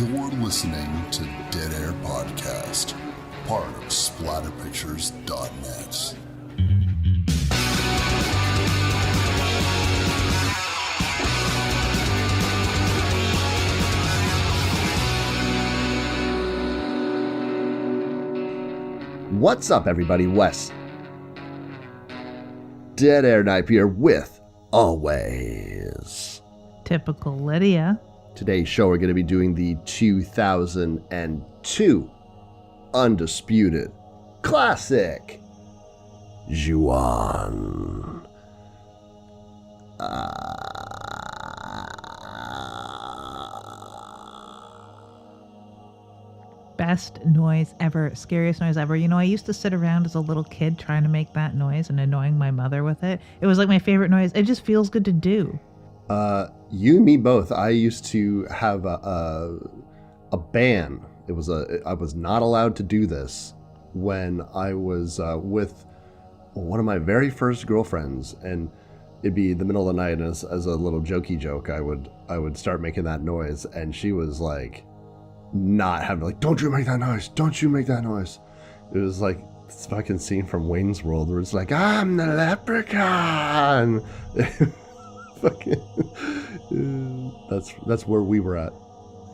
You're listening to Dead Air Podcast, part of Splatterpictures.net. What's up, everybody? Wes, Dead Air Knife here with always typical Lydia. Today's show, we're going to be doing the 2002 undisputed classic Ju-on. Best noise ever, scariest noise ever. You know, I used to sit around as a little kid trying to make that noise and annoying my mother with it. It was like my favorite noise. It just feels good to do. You and me both. I used to have a ban. I was not allowed to do this when I was with one of my very first girlfriends, and it'd be the middle of the night, and as a little jokey joke, I would start making that noise, and she was like, not having, like, don't you make that noise, don't you make that noise. It was like this fucking scene from Wayne's World where it's like, I'm the leprechaun. Fucking that's where we were at.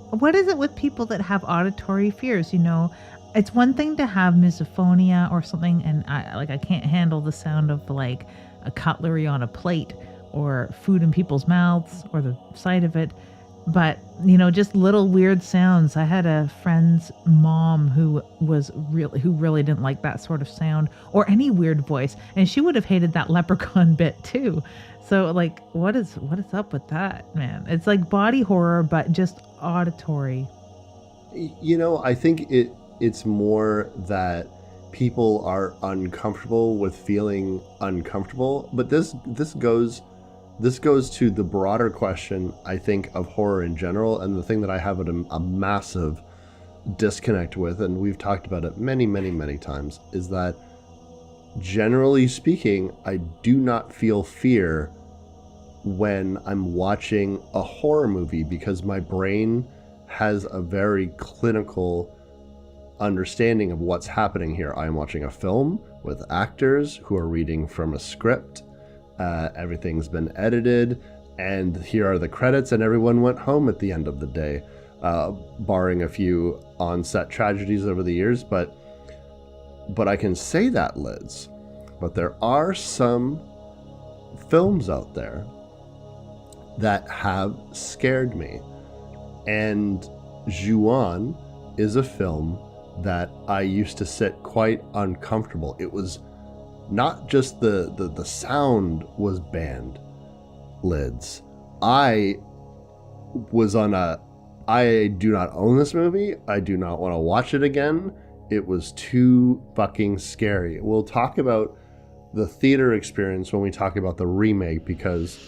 What is it with people that have auditory fears? You know, it's one thing to have misophonia or something, and I can't handle the sound of like a cutlery on a plate or food in people's mouths or the sight of it. But, you know, just little weird sounds. I had a friend's mom who really didn't like that sort of sound or any weird voice, and she would have hated that leprechaun bit too. So, like, what is up with that, man? It's like body horror, but just auditory. You know, I think it's more that people are uncomfortable with feeling uncomfortable. But this goes to the broader question, I think, of horror in general, and the thing that I have a massive disconnect with, and we've talked about it many, many, many times, is that generally speaking, I do not feel fear when I'm watching a horror movie because my brain has a very clinical understanding of what's happening here. I'm watching a film with actors who are reading from a script. Everything's been edited, and here are the credits, and everyone went home at the end of the day, barring a few on-set tragedies over the years. But I can say that, Liz. But there are some films out there that have scared me, and Ju-on is a film that I used to sit quite uncomfortable. It was not just the sound was banned, Lids. I do not own this movie. I do not want to watch it again. It was too fucking scary. We'll talk about the theater experience when we talk about the remake, because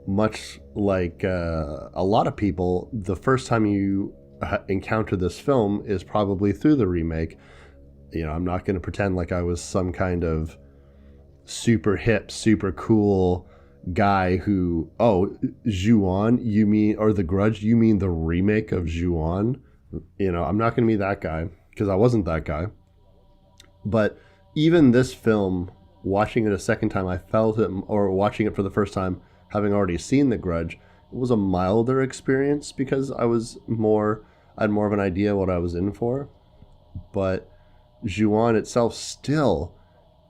much like a lot of people, the first time you encounter this film is probably through the remake. You know, I'm not going to pretend like I was some kind of super hip, super cool guy who, Ju-on, you mean, or The Grudge, you mean the remake of Ju-on? You know, I'm not going to be that guy, because I wasn't that guy. But even this film, watching it a second time, I felt it, or watching it for the first time, having already seen The Grudge, it was a milder experience because I had more of an idea what I was in for. But Ju-on itself still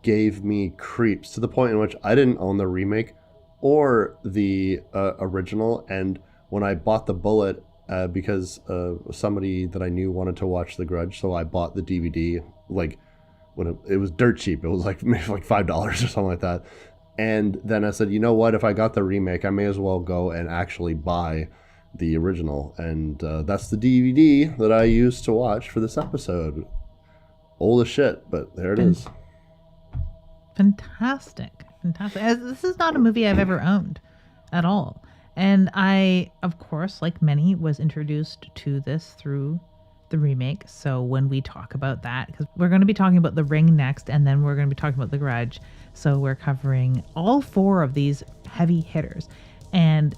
gave me creeps to the point in which I didn't own the remake or the original. And when I bought the bullet, because somebody that I knew wanted to watch The Grudge, so I bought the DVD, like when it was dirt cheap. It was like maybe like $5 or something like that. And then I said, you know what, if I got the remake, I may as well go and actually buy the original. And that's the DVD that I used to watch for this episode. Old as shit, but there it is. Fantastic. This is not a movie I've ever owned at all. And I, of course, like many, was introduced to this through the remake. So when we talk about that, because we're going to be talking about The Ring next, and then we're going to be talking about The Grudge. So we're covering all four of these heavy hitters. And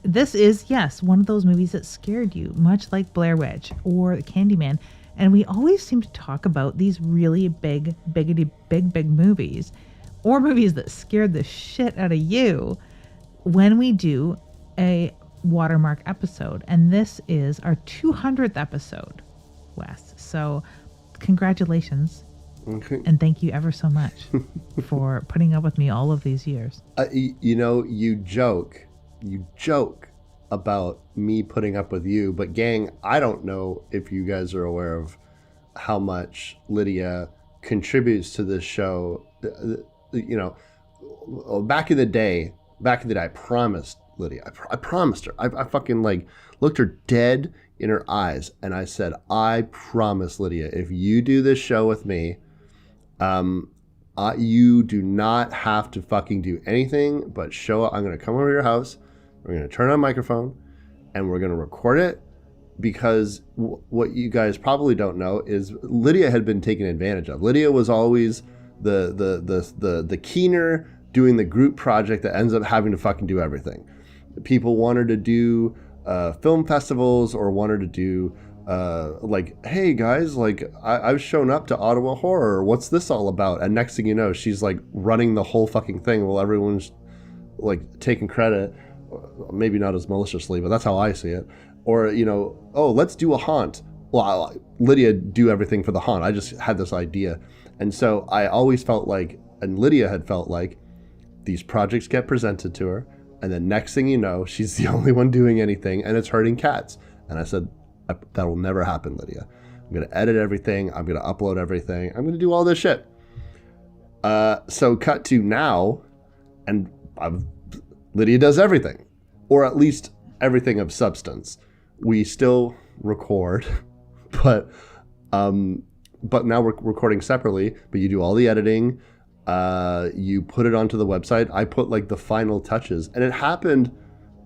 this is, yes, one of those movies that scared you, much like Blair Witch or Candyman. And we always seem to talk about these really big movies, or movies that scared the shit out of you, when we do a Watermark episode. And this is our 200th episode, Wes. So congratulations. Okay. And thank you ever so much for putting up with me all of these years. You joke about me putting up with you, but gang, I don't know if you guys are aware of how much Lydia contributes to this show. Back in the day, I promised Lydia, I promised her, I fucking like looked her dead in her eyes and I said, I promise Lydia, if you do this show with me, you do not have to fucking do anything but show up. I'm going to come over to your house. We're going to turn on a microphone and we're going to record it, because what you guys probably don't know is Lydia had been taken advantage of. Lydia was always the keener doing the group project that ends up having to fucking do everything. People wanted to do film festivals or wanted to do hey guys, like I've shown up to Ottawa Horror. What's this all about? And next thing you know, she's like running the whole fucking thing while everyone's like taking credit. Maybe not as maliciously, but that's how I see it. Or, oh, let's do a haunt. Well, Lydia do everything for the haunt. I just had this idea. And so I always felt like, and Lydia had felt like, these projects get presented to her, and then next thing you know, she's the only one doing anything, and it's hurting cats. And I said, that will never happen, Lydia. I'm going to edit everything. I'm going to upload everything. I'm going to do all this shit. So cut to now, and Lydia does everything, or at least everything of substance. We still record, but now we're recording separately, but you do all the editing. You put it onto the website. I put like the final touches, and it happened.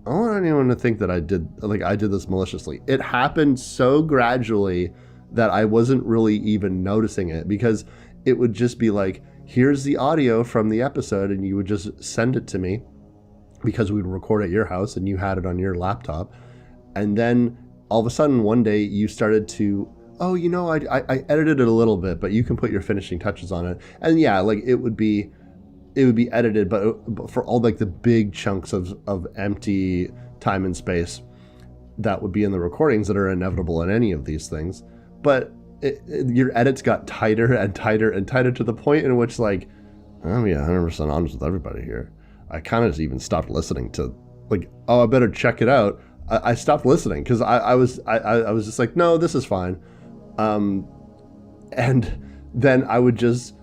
I don't want anyone to think that I did this maliciously. It happened so gradually that I wasn't really even noticing it, because it would just be like, here's the audio from the episode, and you would just send it to me because we'd record at your house and you had it on your laptop. And then all of a sudden one day you started to, oh, I edited it a little bit, but you can put your finishing touches on it. And yeah, like it would be edited, but for all like the big chunks of empty time and space that would be in the recordings that are inevitable in any of these things. But your edits got tighter and tighter and tighter, to the point in which, like, I'm being 100% honest with everybody here, I kind of even stopped listening to, like, oh, I better check it out. I stopped listening because I was just like, no, this is fine. And then I would just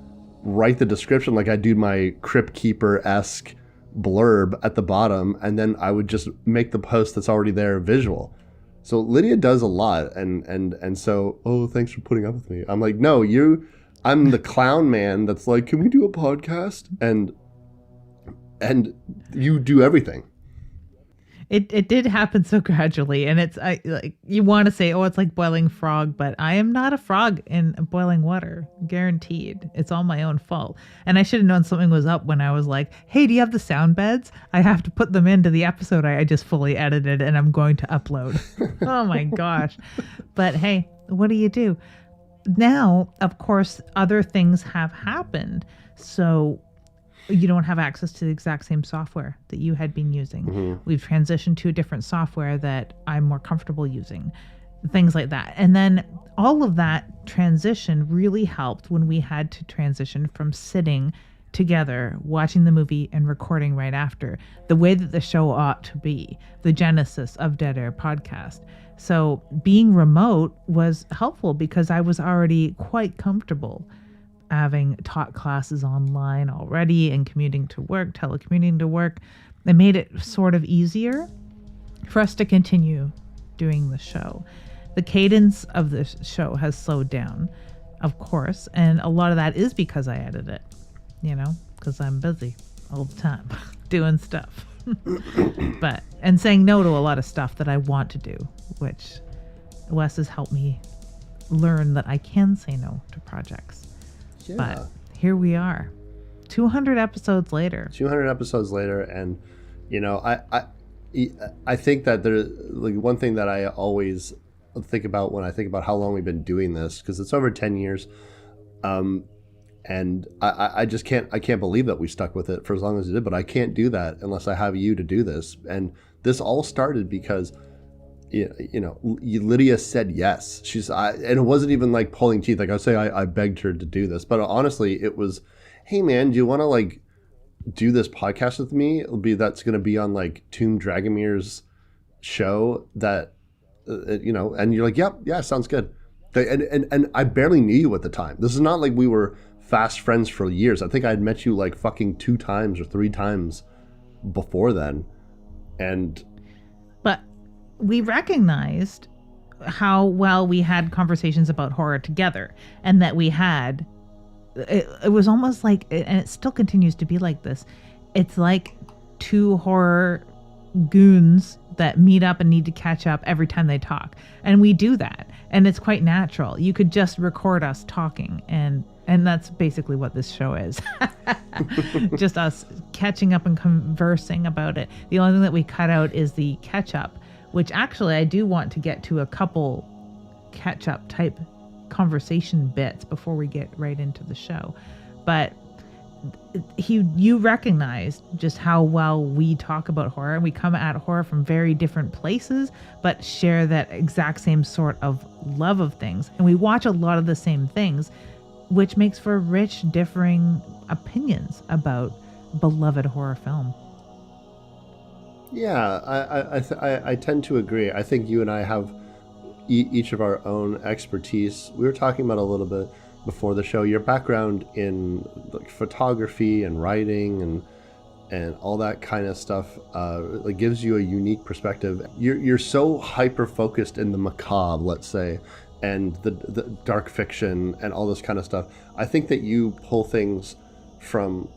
write the description like I do my Crypt Keeper-esque blurb at the bottom, and then I would just make the post that's already there visual. So Lydia does a lot, and so, oh, thanks for putting up with me. I'm like, no, I'm the clown man that's like, can we do a podcast? And you do everything. It did happen so gradually, and it's like, you want to say, oh, it's like boiling frog, but I am not a frog in boiling water, guaranteed. It's all my own fault. And I should have known something was up when I was like, hey, do you have the sound beds? I have to put them into the episode I just fully edited and I'm going to upload. Oh my gosh. But hey, what do you do? Now, of course, other things have happened. So you don't have access to the exact same software that you had been using. Mm-hmm. We've transitioned to a different software that I'm more comfortable using, things like that. And then all of that transition really helped when we had to transition from sitting together, watching the movie and recording right after, the way that the show ought to be, the genesis of Dead Air Podcast. So being remote was helpful because I was already quite comfortable having taught classes online already and commuting to work, telecommuting to work. It made it sort of easier for us to continue doing the show. The cadence of the show has slowed down, of course, and a lot of that is because I edit it, because I'm busy all the time doing stuff. And saying no to a lot of stuff that I want to do, which Wes has helped me learn that I can say no to projects. Yeah. But here we are, 200 episodes later. 200 episodes later, and I think that there's like one thing that I always think about when I think about how long we've been doing this, because it's over 10 years. And I just can't believe that we stuck with it for as long as we did, but I can't do that unless I have you to do this. And this all started because, Lydia said yes. And it wasn't even like pulling teeth. Like I say, I begged her to do this, but honestly, it was, hey man, do you want to like do this podcast with me? That's going to be on like Tomb Dragomir's show that, and you're like, yep, yeah, sounds good. And I barely knew you at the time. This is not like we were fast friends for years. I think I had met you like fucking 2 times or 3 times before then. But we recognized how well we had conversations about horror together, and that we had, it was almost like, and it still continues to be like this, it's like 2 horror goons that meet up and need to catch up every time they talk. And we do that. And it's quite natural. You could just record us talking, and that's basically what this show is. Just us catching up and conversing about it. The only thing that we cut out is the catch up, which actually I do want to get to a couple catch up type conversation bits before we get right into the show. But you recognized just how well we talk about horror, and we come at horror from very different places, but share that exact same sort of love of things. And we watch a lot of the same things, which makes for rich, differing opinions about beloved horror film. Yeah, I tend to agree. I think you and I have each of our own expertise. We were talking about a little bit before the show, your background in like photography and writing and all that kind of stuff like gives you a unique perspective. You're so hyper focused in the macabre, let's say, and the dark fiction and all this kind of stuff. I think that you pull things from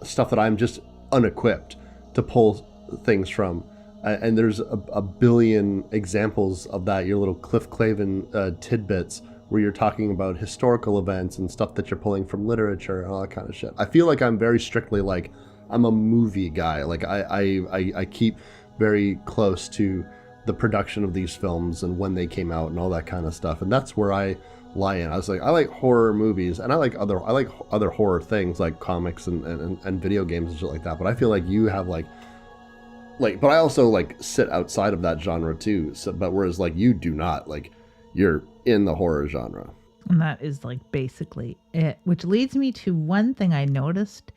stuff that I'm just unequipped to pull things from. And there's a billion examples of that, your little Cliff Clavin tidbits where you're talking about historical events and stuff that you're pulling from literature and all that kind of shit. I feel like I'm very strictly like, I'm a movie guy. Like I keep very close to the production of these films and when they came out and all that kind of stuff. And that's where I lie in. I was like, I like horror movies and I like other horror things like comics and video games and shit like that. But I feel like you have like, but I also like sit outside of that genre too. So, but whereas like you do not, like you're in the horror genre. And that is like basically it, which leads me to one thing I noticed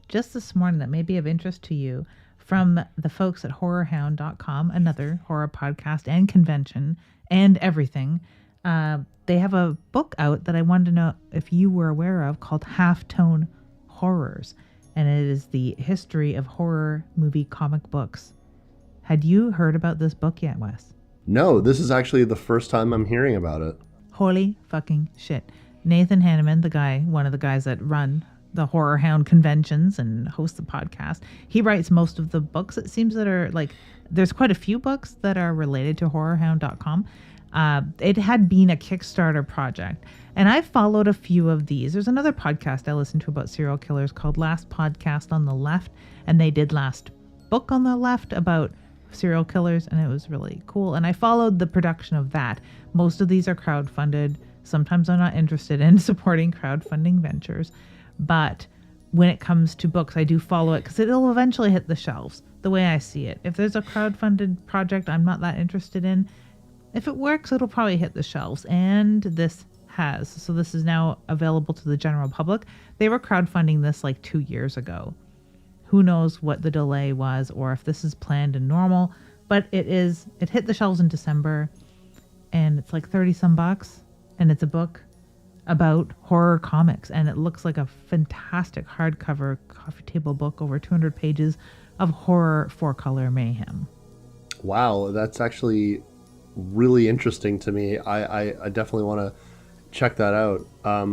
just this morning that may be of interest to you from the folks at horrorhound.com, another horror podcast and convention and everything. They have a book out that I wanted to know if you were aware of called Halftone Horrors. And it is the history of horror movie comic books. Had you heard about this book yet, Wes? No, this is actually the first time I'm hearing about it. Holy fucking shit. Nathan Hanneman, one of the guys that run the Horror Hound conventions and host the podcast, he writes most of the books, it seems, that are like, there's quite a few books that are related to horrorhound.com. It had been a Kickstarter project, and I followed a few of these. There's another podcast I listened to about serial killers called Last Podcast on the Left, and they did Last Book on the Left about serial killers, and it was really cool. And I followed the production of that. Most of these are crowdfunded. Sometimes I'm not interested in supporting crowdfunding ventures, but when it comes to books, I do follow it because it'll eventually hit the shelves, the way I see it. If there's a crowdfunded project I'm not that interested in, if it works, it'll probably hit the shelves, and this has. So this is now available to the general public. They were crowdfunding this like 2 years ago. Who knows what the delay was or if this is planned and normal, but it hit the shelves in December, and it's like 30 some bucks, and it's a book about horror comics, and it looks like a fantastic hardcover coffee table book, over 200 pages of horror 4-color mayhem. Wow, that's actually really interesting to me. I definitely want to check that out. A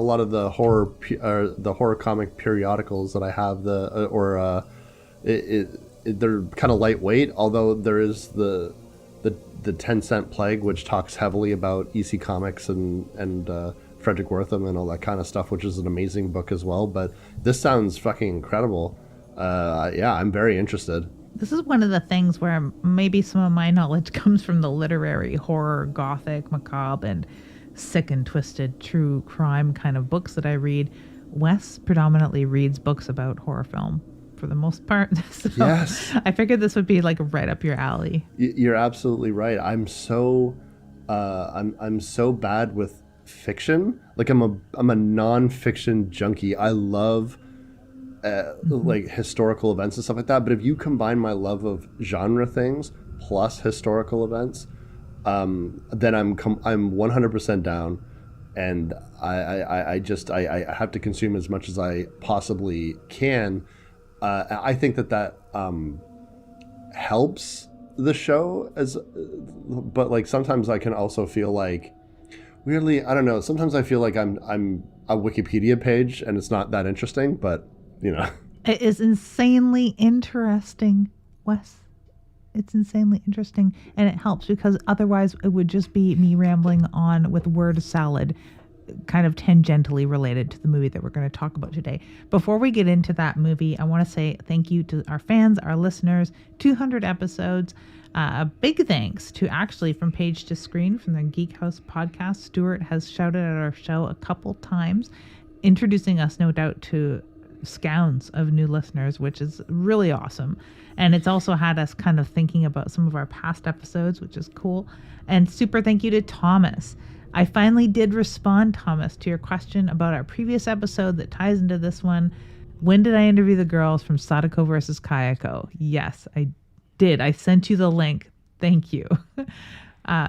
lot of the horror comic periodicals that I have, they're kind of lightweight, although there is the 10-Cent Plague, which talks heavily about EC Comics and Frederick Wortham and all that kind of stuff, which is an amazing book as well. But this sounds fucking incredible. Yeah, I'm very interested. This is one of the things where maybe some of my knowledge comes from the literary horror, gothic, macabre, and sick and twisted true crime kind of books that I read. Wes predominantly reads books about horror film for the most part. So Yes. I figured this would be like right up your alley. You're absolutely right. I'm so bad with fiction. Like I'm a non-fiction junkie. I love like historical events and stuff like that. But if you combine my love of genre things plus historical events, then I'm 100% down, and I have to consume as much as I possibly can. I think that helps the show but like sometimes I can also feel like weirdly, I don't know, sometimes I feel like I'm a Wikipedia page and it's not that interesting, but you know. It is insanely interesting, Wes. It's insanely interesting, and it helps because otherwise it would just be me rambling on with word salad, kind of tangentially related to the movie that we're going to talk about today. Before we get into that movie, I want to say thank you to our fans, our listeners, 200 episodes. A big thanks to actually From Page to Screen from the Geek House podcast. Stuart has shouted at our show a couple times, introducing us, no doubt, to scounds of new listeners, which is really awesome. And it's also had us kind of thinking about some of our past episodes, which is cool. And super thank you to Thomas. I finally did respond, Thomas, to your question about our previous episode that ties into this one. When did I interview the girls from Sadako versus Kayako? Yes, I did. I sent you the link. Thank you.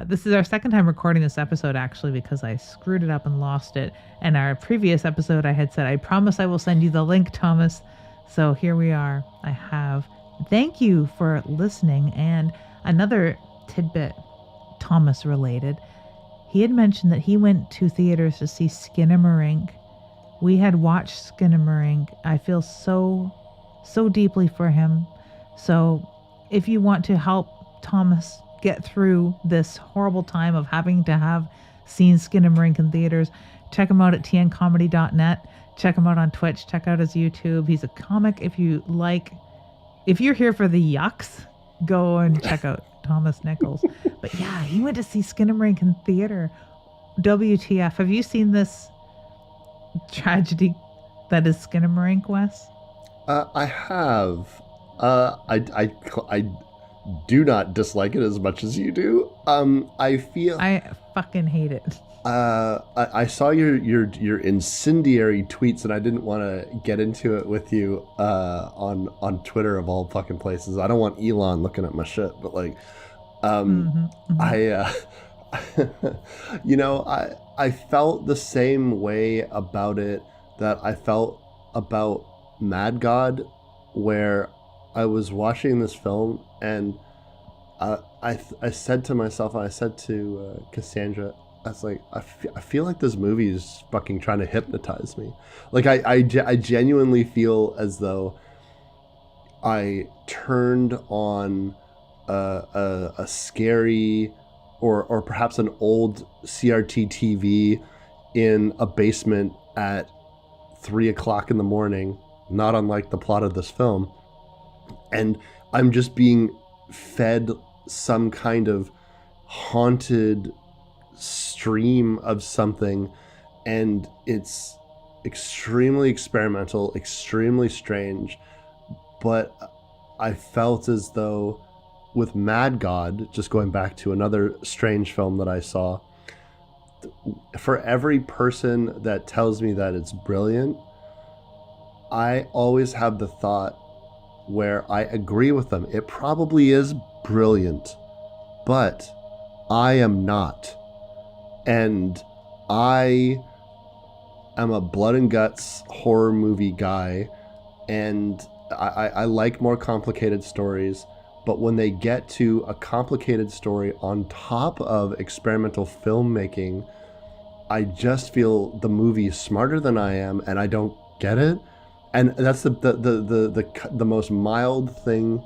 This is our second time recording this episode, actually, because I screwed it up and lost it. And our previous episode, I had said, I promise I will send you the link, Thomas. So here we are. I have. Thank you for listening. And another tidbit, Thomas related. He had mentioned that he went to theaters to see Skinamarink. We had watched Skinamarink. I feel so deeply for him. So if you want to help Thomas get through this horrible time of having to have seen Skinamarink in theaters, check him out at tncomedy.net. Check him out on Twitch. Check out his YouTube. He's a comic. If you're here for the yucks, go and check out Thomas Nichols. But yeah, he went to see Skinamarink in theater. WTF. Have you seen this tragedy that is Skinamarink, Wes? I have. I do not dislike it as much as you do. I fucking hate it. I saw your incendiary tweets, and I didn't want to get into it with you on Twitter of all fucking places. I don't want Elon looking at my shit, but like, I felt the same way about it that I felt about Mad God, where I was watching this film and I said to myself, I said to Cassandra, I was like, I feel like this movie is fucking trying to hypnotize me. Like I genuinely feel as though I turned on a scary or perhaps an old CRT TV in a basement at 3 o'clock in the morning, not unlike the plot of this film. And I'm just being fed some kind of haunted stream of something, and it's extremely experimental, extremely strange. But I felt as though with Mad God, just going back to another strange film that I saw, for every person that tells me that it's brilliant, I always have the thought where I agree with them. It probably is brilliant, but I am not. And I am a blood and guts horror movie guy, and I like more complicated stories. But when they get to a complicated story on top of experimental filmmaking, I just feel the movie is smarter than I am, and I don't get it. And that's the most mild thing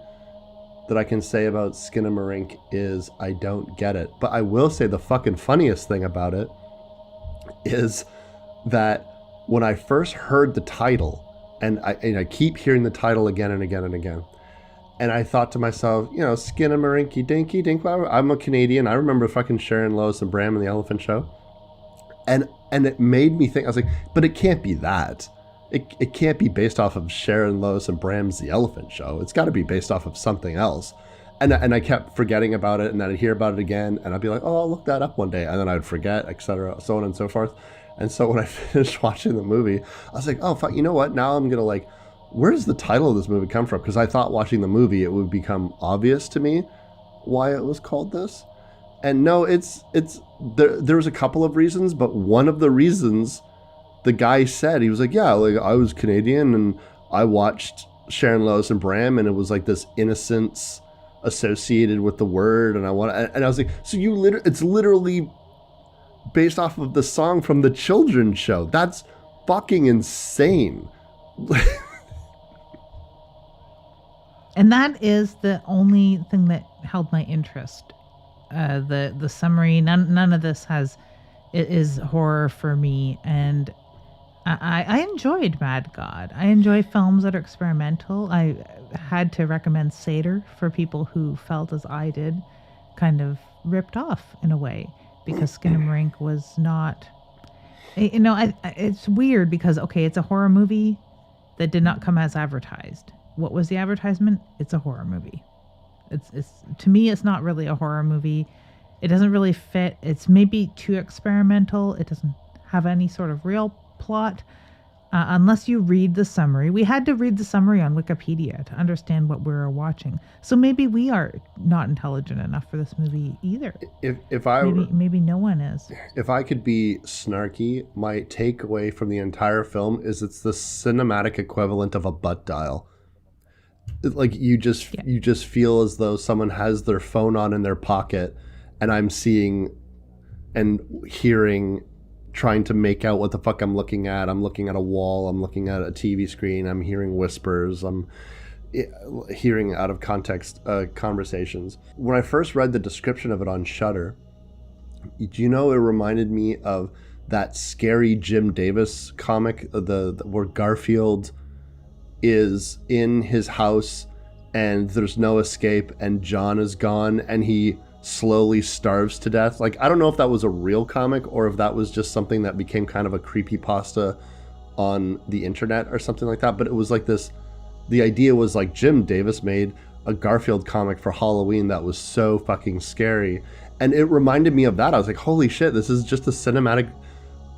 that I can say about Skinamarink is I don't get it. But I will say the fucking funniest thing about it is that when I first heard the title, and I keep hearing the title again and again and again, And I thought to myself, you know, skinnamarink dinky dink. I'm a Canadian. I remember fucking Sharon, Lois, and Bram in the Elephant Show. And it made me think, I was like, but it can't be that. It can't be based off of Sharon, Lois, and Bram's The Elephant Show. It's got to be based off of something else. And I kept forgetting about it, and then I'd hear about it again, and I'd be like, oh, I'll look that up one day. And then I'd forget, etc., so on and so forth. And so when I finished watching the movie, I was like, oh, fuck, you know what? Now I'm going to like, where does the title of this movie come from? Because I thought watching the movie, it would become obvious to me why it was called this. And no, there's a couple of reasons, but one of the reasons the guy said, he was like, yeah, like I was Canadian and I watched Sharon, Lois, and Bram, and it was like this innocence associated with the word, and I was like, so it's literally based off of the song from the children's show. That's fucking insane. And that is the only thing that held my interest. The summary, none of this is horror for me, and I enjoyed Mad God. I enjoy films that are experimental. I had to recommend Seder for people who felt as I did, kind of ripped off in a way, because Skinnamarink was not, you know, it's weird because, okay, it's a horror movie that did not come as advertised. What was the advertisement? It's a horror movie. It's to me, it's not really a horror movie. It doesn't really fit. It's maybe too experimental. It doesn't have any sort of real plot unless you read the summary. We had to read the summary on Wikipedia to understand what we were watching. So maybe we are not intelligent enough for this movie either. Maybe no one is. If I could be snarky, my takeaway from the entire film is it's the cinematic equivalent of a butt dial. Like you just feel as though someone has their phone on in their pocket, and I'm seeing and hearing, trying to make out what the fuck I'm looking at. I'm looking at a wall. I'm looking at a TV screen. I'm hearing whispers. I'm hearing out of context conversations. When I first read the description of it on Shudder, do you know it reminded me of that scary Jim Davis comic, where Garfield is in his house and there's no escape and John is gone and he slowly starves to death. Like, I don't know if that was a real comic or if that was just something that became kind of a creepypasta on the internet or something like that. But it was like this, the idea was like Jim Davis made a Garfield comic for Halloween that was so fucking scary. And it reminded me of that. I was like, holy shit, this is just a cinematic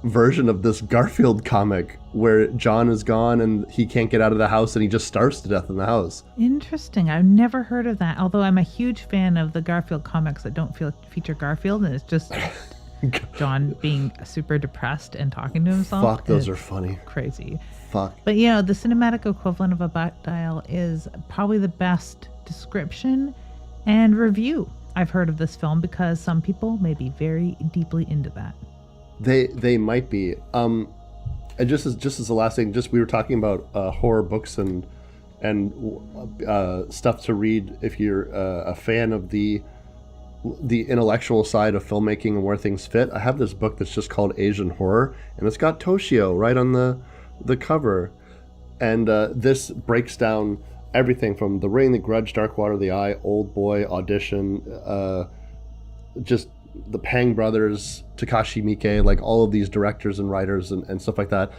version of this Garfield comic where John is gone and he can't get out of the house and he just starves to death in the house. Interesting. I've never heard of that, although I'm a huge fan of the Garfield comics that don't feature Garfield, and it's just John being super depressed and talking to himself. Fuck, those are funny. Crazy. Fuck. But you know, the cinematic equivalent of a butt dial is probably the best description and review I've heard of this film, because some people may be very deeply into that. They might be. And just as the last thing, we were talking about horror books and stuff to read if you're a fan of the intellectual side of filmmaking and where things fit. I have this book that's just called Asian Horror, and it's got Toshio right on the cover. And this breaks down everything from The Ring, The Grudge, Dark Water, The Eye, Old Boy, Audition, just the Pang brothers, Takashi Miike, like all of these directors and writers and stuff like that.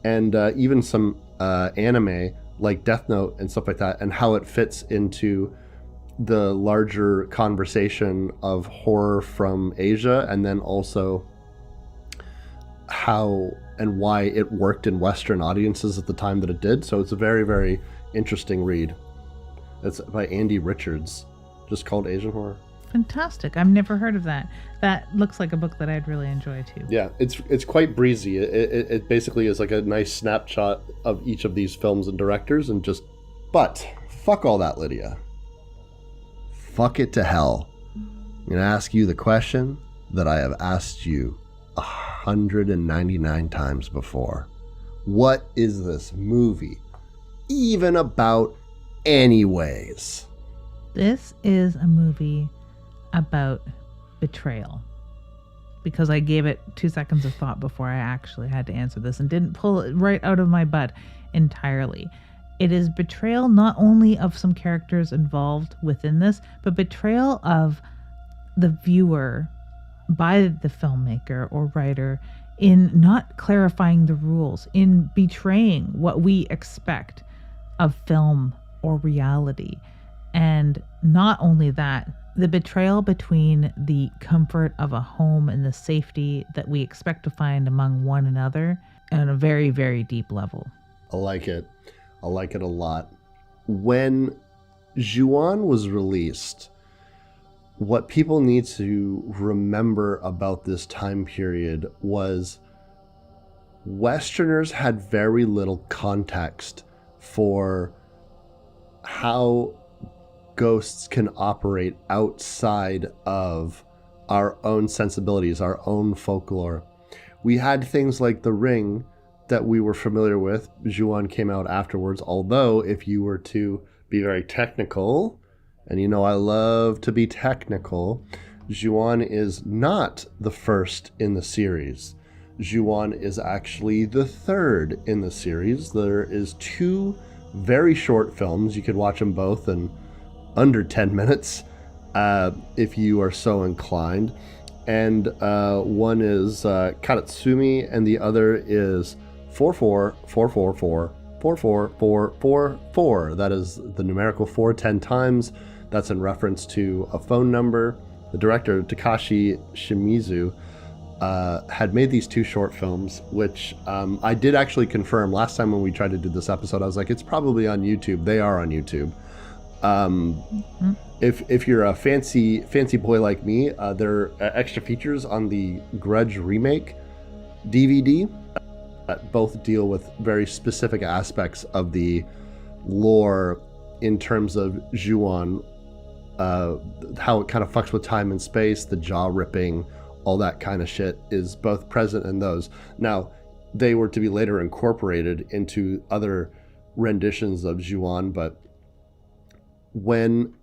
And even some anime like Death Note and stuff like that, and how it fits into the larger conversation of horror from Asia, and then also how and why it worked in Western audiences at the time that it did. So it's a very, very interesting read. It's by Andy Richards, just called Asian Horror. Fantastic. I've never heard of that. That looks like a book that I'd really enjoy too. Yeah, it's quite breezy. It basically is like a nice snapshot of each of these films and directors, and just, but fuck all that, Lydia. Fuck it to hell. I'm going to ask you the question that I have asked you 199 times before. What is this movie even about anyways? This is a movie about betrayal, because I gave it 2 seconds of thought before I actually had to answer this and didn't pull it right out of my butt entirely. It is betrayal not only of some characters involved within this, but betrayal of the viewer by the filmmaker or writer in not clarifying the rules, in betraying what we expect of film or reality. And not only that, the betrayal between the comfort of a home and the safety that we expect to find among one another on a very, very deep level. I like it. I like it a lot. When Ju-on was released, what people need to remember about this time period was Westerners had very little context for how ghosts can operate outside of our own sensibilities, our own folklore. We had things like The Ring that we were familiar with. Ju-on came out afterwards, although if you were to be very technical, and you know I love to be technical, Ju-on is not the first in the series. Ju-on is actually the third in the series. There is 2 very short films. You could watch them both in under 10 minutes if you are so inclined. And one is Karatsumi, and the other is 444444444. That is the numerical 4 10 times. That's in reference to a phone number. The director, Takashi Shimizu, had made these 2 short films, which I did actually confirm last time when we tried to do this episode. I was like, it's probably on YouTube. They are on YouTube. If you're a fancy boy like me, there are extra features on the Grudge remake DVD that both deal with very specific aspects of the lore in terms of Ju-on, how it kind of fucks with time and space, the jaw ripping, all that kind of shit is both present in those. Now, they were to be later incorporated into other renditions of Ju-on, but when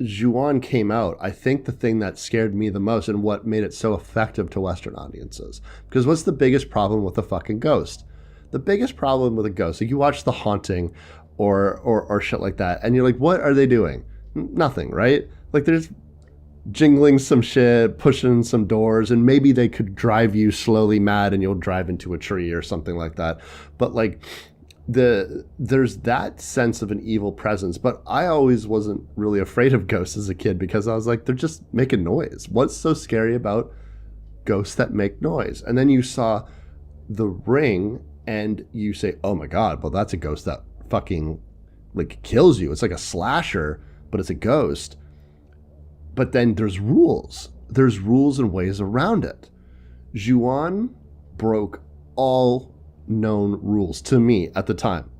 Ju-on came out, I think the thing that scared me the most and what made it so effective to Western audiences, because what's the biggest problem with a fucking ghost? The biggest problem with a ghost, like you watch The Haunting or shit like that, and you're like, what are they doing? Nothing, right? Like they're just jingling some shit, pushing some doors, and maybe they could drive you slowly mad and you'll drive into a tree or something like that. But like there's that sense of an evil presence. But I always wasn't really afraid of ghosts as a kid because I was like, they're just making noise. What's so scary about ghosts that make noise? And then you saw The Ring and you say, oh my God, well, that's a ghost that fucking like kills you. It's like a slasher, but it's a ghost. But then there's rules. There's rules and ways around it. Ju-on broke all known rules to me at the time.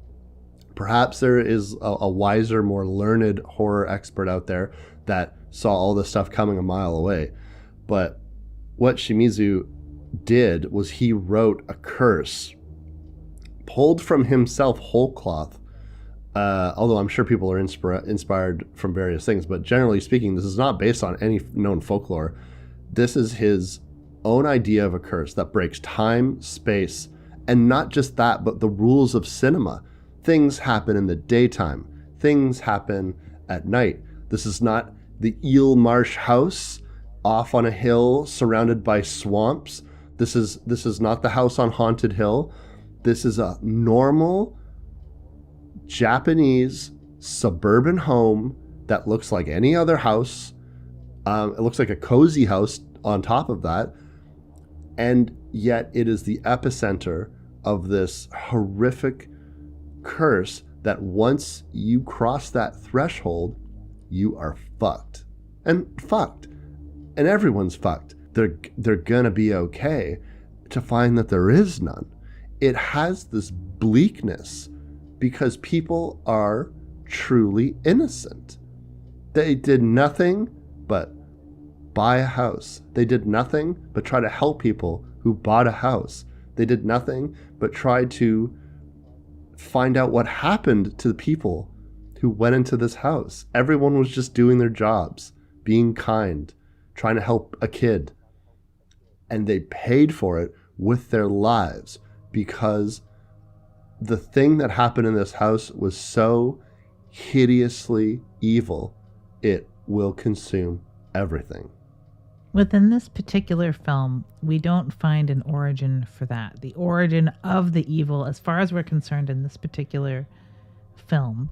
Perhaps there is a wiser, more learned horror expert out there that saw all this stuff coming a mile away. But what Shimizu did was he wrote a curse, pulled from himself whole cloth. Although I'm sure people are inspired from various things, but generally speaking, this is not based on any known folklore. This is his own idea of a curse that breaks time, space, and not just that, but the rules of cinema. Things happen in the daytime. Things happen at night. This is not the Eel Marsh house off on a hill surrounded by swamps. This is not the house on Haunted Hill. This is a normal Japanese suburban home that looks like any other house. It looks like a cozy house on top of that. And yet it is the epicenter of this horrific curse that once you cross that threshold, you are fucked. And fucked. And everyone's fucked. They're gonna be okay to find that there is none. It has this bleakness because people are truly innocent. They did nothing but buy a house. They did nothing but try to help people who bought a house. They did nothing but try to find out what happened to the people who went into this house. Everyone was just doing their jobs, being kind, trying to help a kid. And they paid for it with their lives because the thing that happened in this house was so hideously evil, it will consume everything. Within this particular film, we don't find an origin for that. The origin of the evil, as far as we're concerned in this particular film,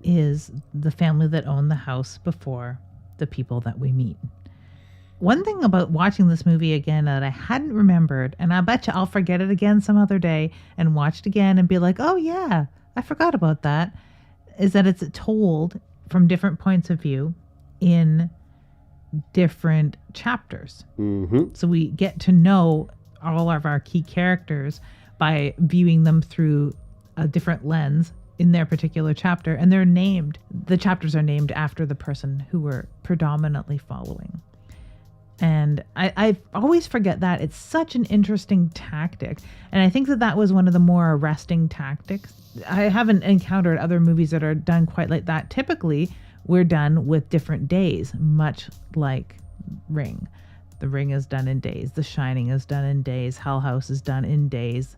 is the family that owned the house before the people that we meet. One thing about watching this movie again that I hadn't remembered, and I bet you I'll forget it again some other day and watch it again and be like, oh yeah, I forgot about that, is that it's told from different points of view in different chapters. Mm-hmm. So we get to know all of our key characters by viewing them through a different lens in their particular chapter, and they're named, the chapters are named after the person who we're predominantly following. And I always forget that. It's such an interesting tactic. And I think that that was one of the more arresting tactics. I haven't encountered other movies that are done quite like that. Typically, we're done with different days, much like Ring. The Ring is done in days. The Shining is done in days. Hell House is done in days.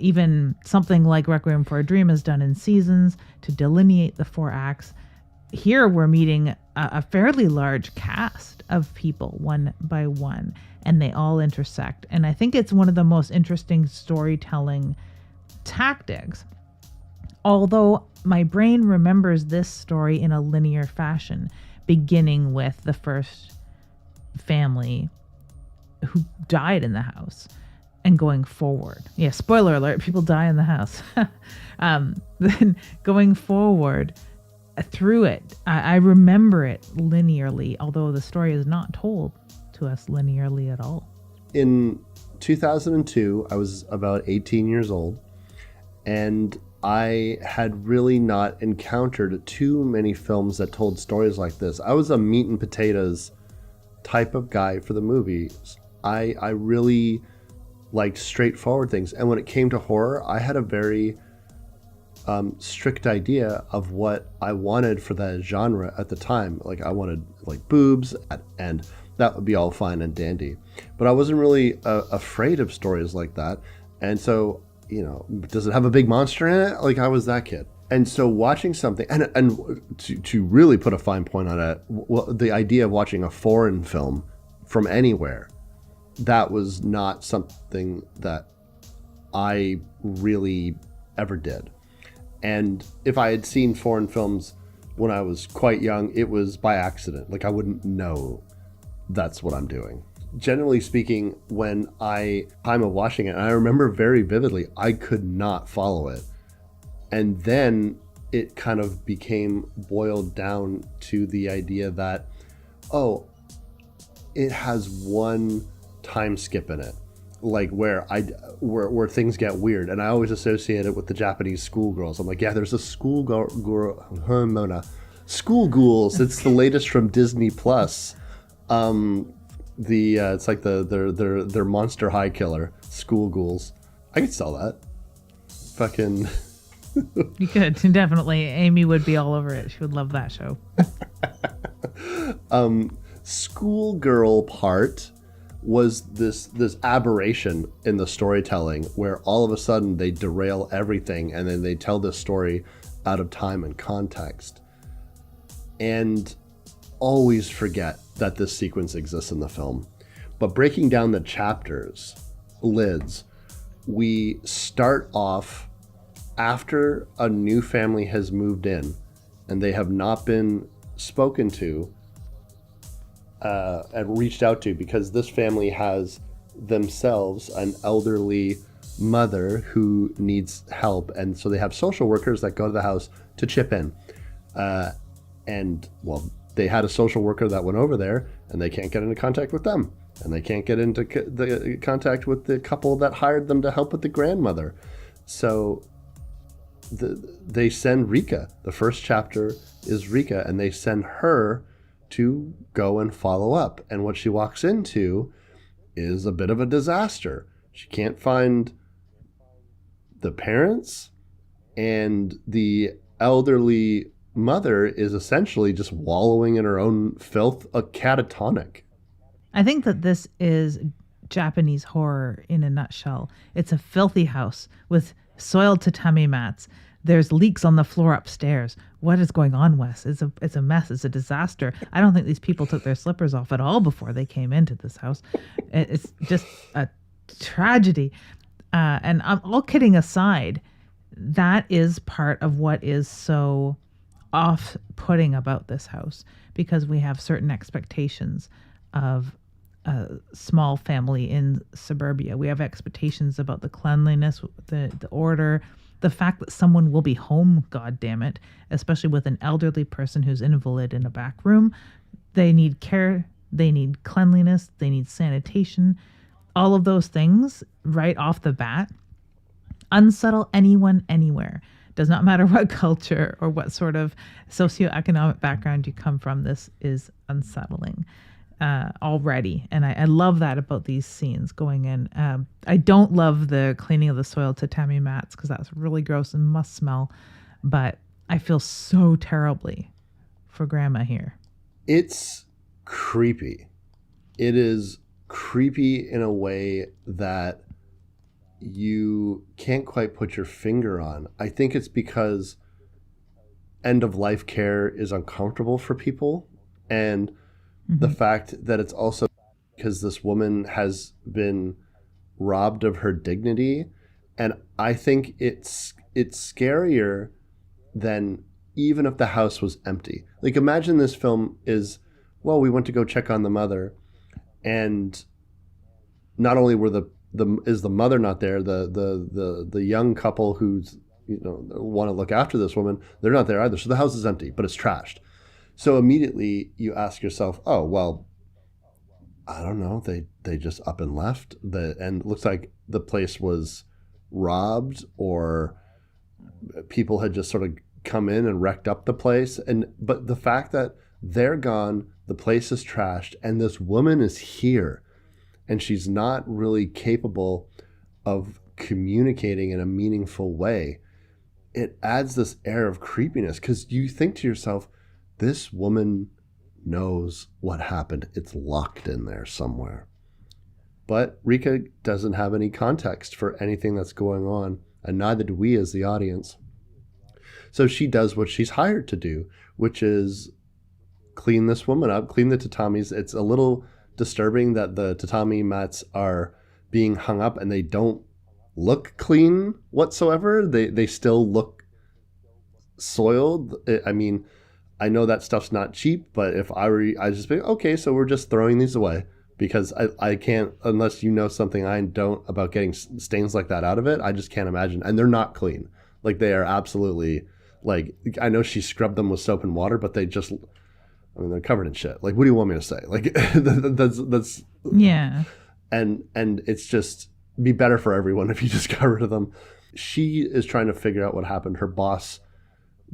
Even something like Requiem for a Dream is done in seasons to delineate the 4 acts. Here we're meeting a fairly large cast of people one by one, and they all intersect. And I think it's one of the most interesting storytelling tactics. Although my brain remembers this story in a linear fashion, beginning with the first family who died in the house and going forward. Yeah, spoiler alert, people die in the house. Then going forward through it, I remember it linearly, although the story is not told to us linearly at all. In 2002, I was about 18 years old, and I had really not encountered too many films that told stories like this. I was a meat and potatoes type of guy for the movies. I really liked straightforward things. And when it came to horror, I had a very strict idea of what I wanted for that genre at the time. Like, I wanted like boobs, and that would be all fine and dandy. But I wasn't really afraid of stories like that. And so, you know, does it have a big monster in it? Like, I was that kid. And so watching something, and to really put a fine point on it, well, the idea of watching a foreign film from anywhere, that was not something that I really ever did. And if I had seen foreign films when I was quite young, it was by accident. Like, I wouldn't know that's what I'm doing. Generally speaking, when time of watching it, and I remember very vividly, I could not follow it. And then it kind of became boiled down to the idea that, oh, it has one time skip in it, like where things get weird, and I always associate it with the Japanese schoolgirls. I'm like, yeah, there's a schoolgirls. It's the latest from Disney Plus. It's like their Monster High killer, schoolgirls. I could sell that. Fucking. You could, definitely. Amy would be all over it. She would love that show. Schoolgirl part was this aberration in the storytelling where all of a sudden they derail everything and then they tell this story out of time and context, and always forget that this sequence exists in the film. But breaking down the chapters, lids, we start off after a new family has moved in and they have not been spoken to and reached out to, because this family has themselves an elderly mother who needs help, and so they have social workers that go to the house to chip in. And well, they had a social worker that went over there and they can't get into contact with them, and they can't get into the contact with the couple that hired them to help with the grandmother. So they send Rika. The first chapter is Rika, and they send her to go and follow up. And what she walks into is a bit of a disaster. She can't find the parents, and the elderly mother is essentially just wallowing in her own filth, a catatonic. I think that this is Japanese horror in a nutshell. It's a filthy house with Soiled tatami mats. There's leaks on the floor upstairs. What is going on, Wes? It's a mess. It's a disaster. I don't think these people took their slippers off at all before they came into this house. It's just a tragedy. And I'm all kidding aside, that is part of what is so off-putting about this house, because we have certain expectations of a small family in suburbia. We have expectations about the cleanliness, the order, the fact that someone will be home, god damn it, especially with an elderly person who's invalid in a back room. They need care, they need cleanliness, they need sanitation, all of those things right off the bat unsettle anyone anywhere. Does not matter what culture or what sort of socioeconomic background you come from. This is unsettling already. And I love that about these scenes going in. I don't love the cleaning of the soiled tatami mats because that's really gross and must smell. But I feel so terribly for Grandma here. It's creepy. It is creepy in a way that you can't quite put your finger on. I think it's because end of life care is uncomfortable for people, and the fact that it's also because this woman has been robbed of her dignity. And I think it's scarier than even if the house was empty. Like, imagine this film is, well, we went to go check on the mother, and not only were is the mother not there, the young couple who's, you know, want to look after this woman, they're not there either. So the house is empty, but it's trashed. So immediately you ask yourself, oh, well, I don't know, they just up and left. And it looks like the place was robbed, or people had just sort of come in and wrecked up the place. But the fact that they're gone, the place is trashed, and this woman is here, and she's not really capable of communicating in a meaningful way, it adds this air of creepiness, because you think to yourself, this woman knows what happened. It's locked in there somewhere. But Rika doesn't have any context for anything that's going on, and neither do we as the audience. So she does what she's hired to do, which is clean this woman up, clean the tatamis. It's a little disturbing that the tatami mats are being hung up and they don't look clean whatsoever. They still look soiled. I mean, I know that stuff's not cheap, but if I were, I just be, okay, so we're just throwing these away, because I can't, unless you know something I don't about getting stains like that out of it, I just can't imagine. And they're not clean. Like, they are absolutely, like, I know she scrubbed them with soap and water, but they're covered in shit. Like, what do you want me to say? Like, that's yeah. And it's just be better for everyone if you just got rid of them. She is trying to figure out what happened. Her boss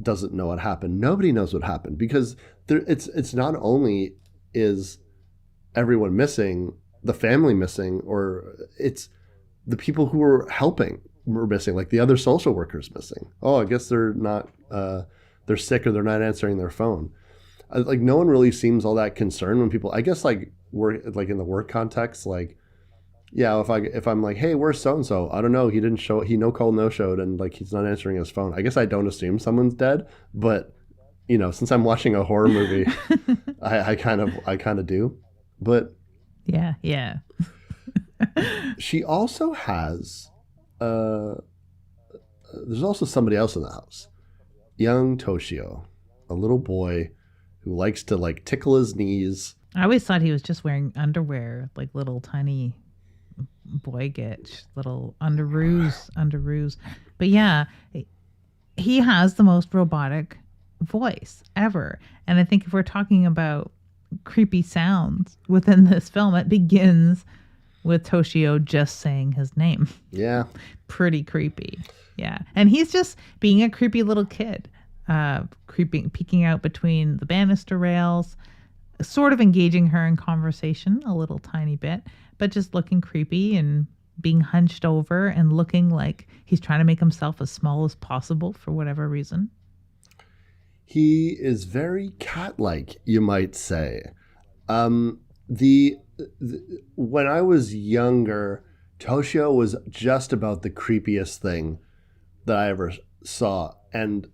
doesn't know what happened. Nobody knows what happened, because it's not only is everyone missing, the family missing, or it's the people who were helping were missing, like the other social workers missing. Oh, I guess they're not, they're sick, or they're not answering their phone. Like, no one really seems all that concerned when people, I guess, like, work, like in the work context, like, yeah, if I'm like, hey, where's so-and-so? I don't know. He didn't show, he no-showed, and like, he's not answering his phone. I guess I don't assume someone's dead, but, you know, since I'm watching a horror movie, I kind of do. But yeah. She also has, there's also somebody else in the house. Young Toshio, a little boy who likes to, like, tickle his knees. I always thought he was just wearing underwear, like little tiny boy gitch, little underoos. But yeah, he has the most robotic voice ever. And I think if we're talking about creepy sounds within this film, it begins with Toshio just saying his name. Yeah. Pretty creepy. Yeah. And he's just being a creepy little kid, peeking out between the banister rails, sort of engaging her in conversation a little tiny bit, but just looking creepy and being hunched over and looking like he's trying to make himself as small as possible for whatever reason. He is very cat-like, you might say. When I was younger, Toshio was just about the creepiest thing that I ever saw, and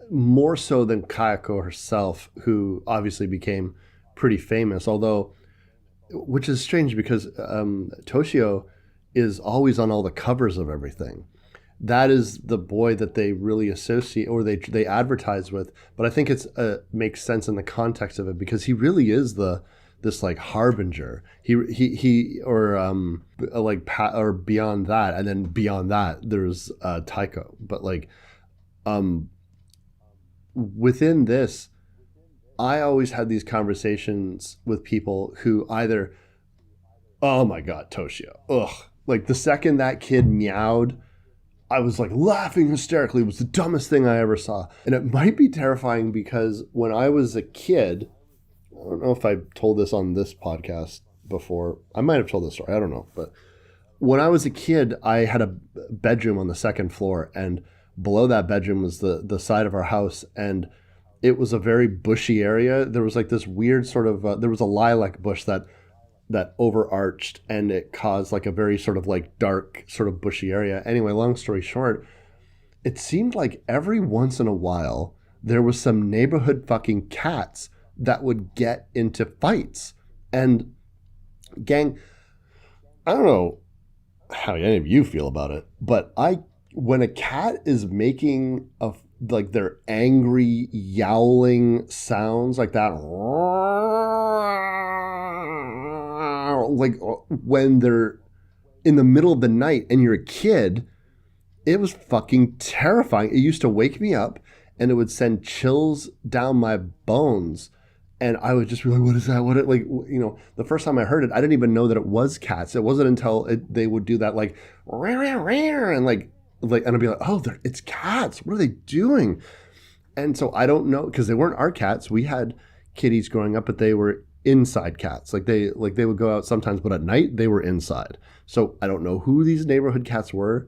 more so than Kayako herself, who obviously became pretty famous, although, which is strange because Toshio is always on all the covers of everything. That is the boy that they really associate, or they advertise with. But I think it's makes sense in the context of it, because he really is this like harbinger. He or beyond that, and then beyond that there's Taiko. But like within this, I always had these conversations with people who either, oh my God, Toshio, ugh, like the second that kid meowed, I was like laughing hysterically. It was the dumbest thing I ever saw. And it might be terrifying because when I was a kid, I don't know if I told this on this podcast before. I might have told this story. I don't know. But when I was a kid, I had a bedroom on the second floor, and below that bedroom was the side of our house. And it was a very bushy area. There was like this weird sort of, there was a lilac bush that overarched, and it caused like a very sort of like dark sort of bushy area. Anyway, long story short, it seemed like every once in a while there was some neighborhood fucking cats that would get into fights. And gang, I don't know how any of you feel about it, but when a cat is making like their angry yowling sounds like that, like when they're in the middle of the night and you're a kid, it was fucking terrifying. It used to wake me up, and it would send chills down my bones. And I would just be like, what is that? The first time I heard it, I didn't even know that it was cats. It wasn't until they would do that like, and and I'd be like, oh, it's cats. What are they doing? And so I don't know, because they weren't our cats. We had kitties growing up, but they were inside cats. They would go out sometimes, but at night they were inside. So I don't know who these neighborhood cats were,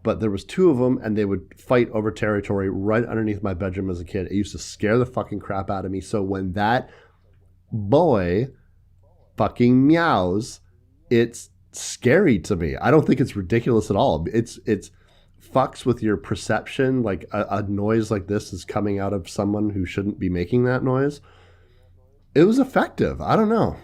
but there was two of them, and they would fight over territory right underneath my bedroom as a kid. It used to scare the fucking crap out of me. So when that boy fucking meows, it's scary to me. I don't think it's ridiculous at all. It's fucks with your perception. Like a noise like this is coming out of someone who shouldn't be making that noise. It was effective. I don't know.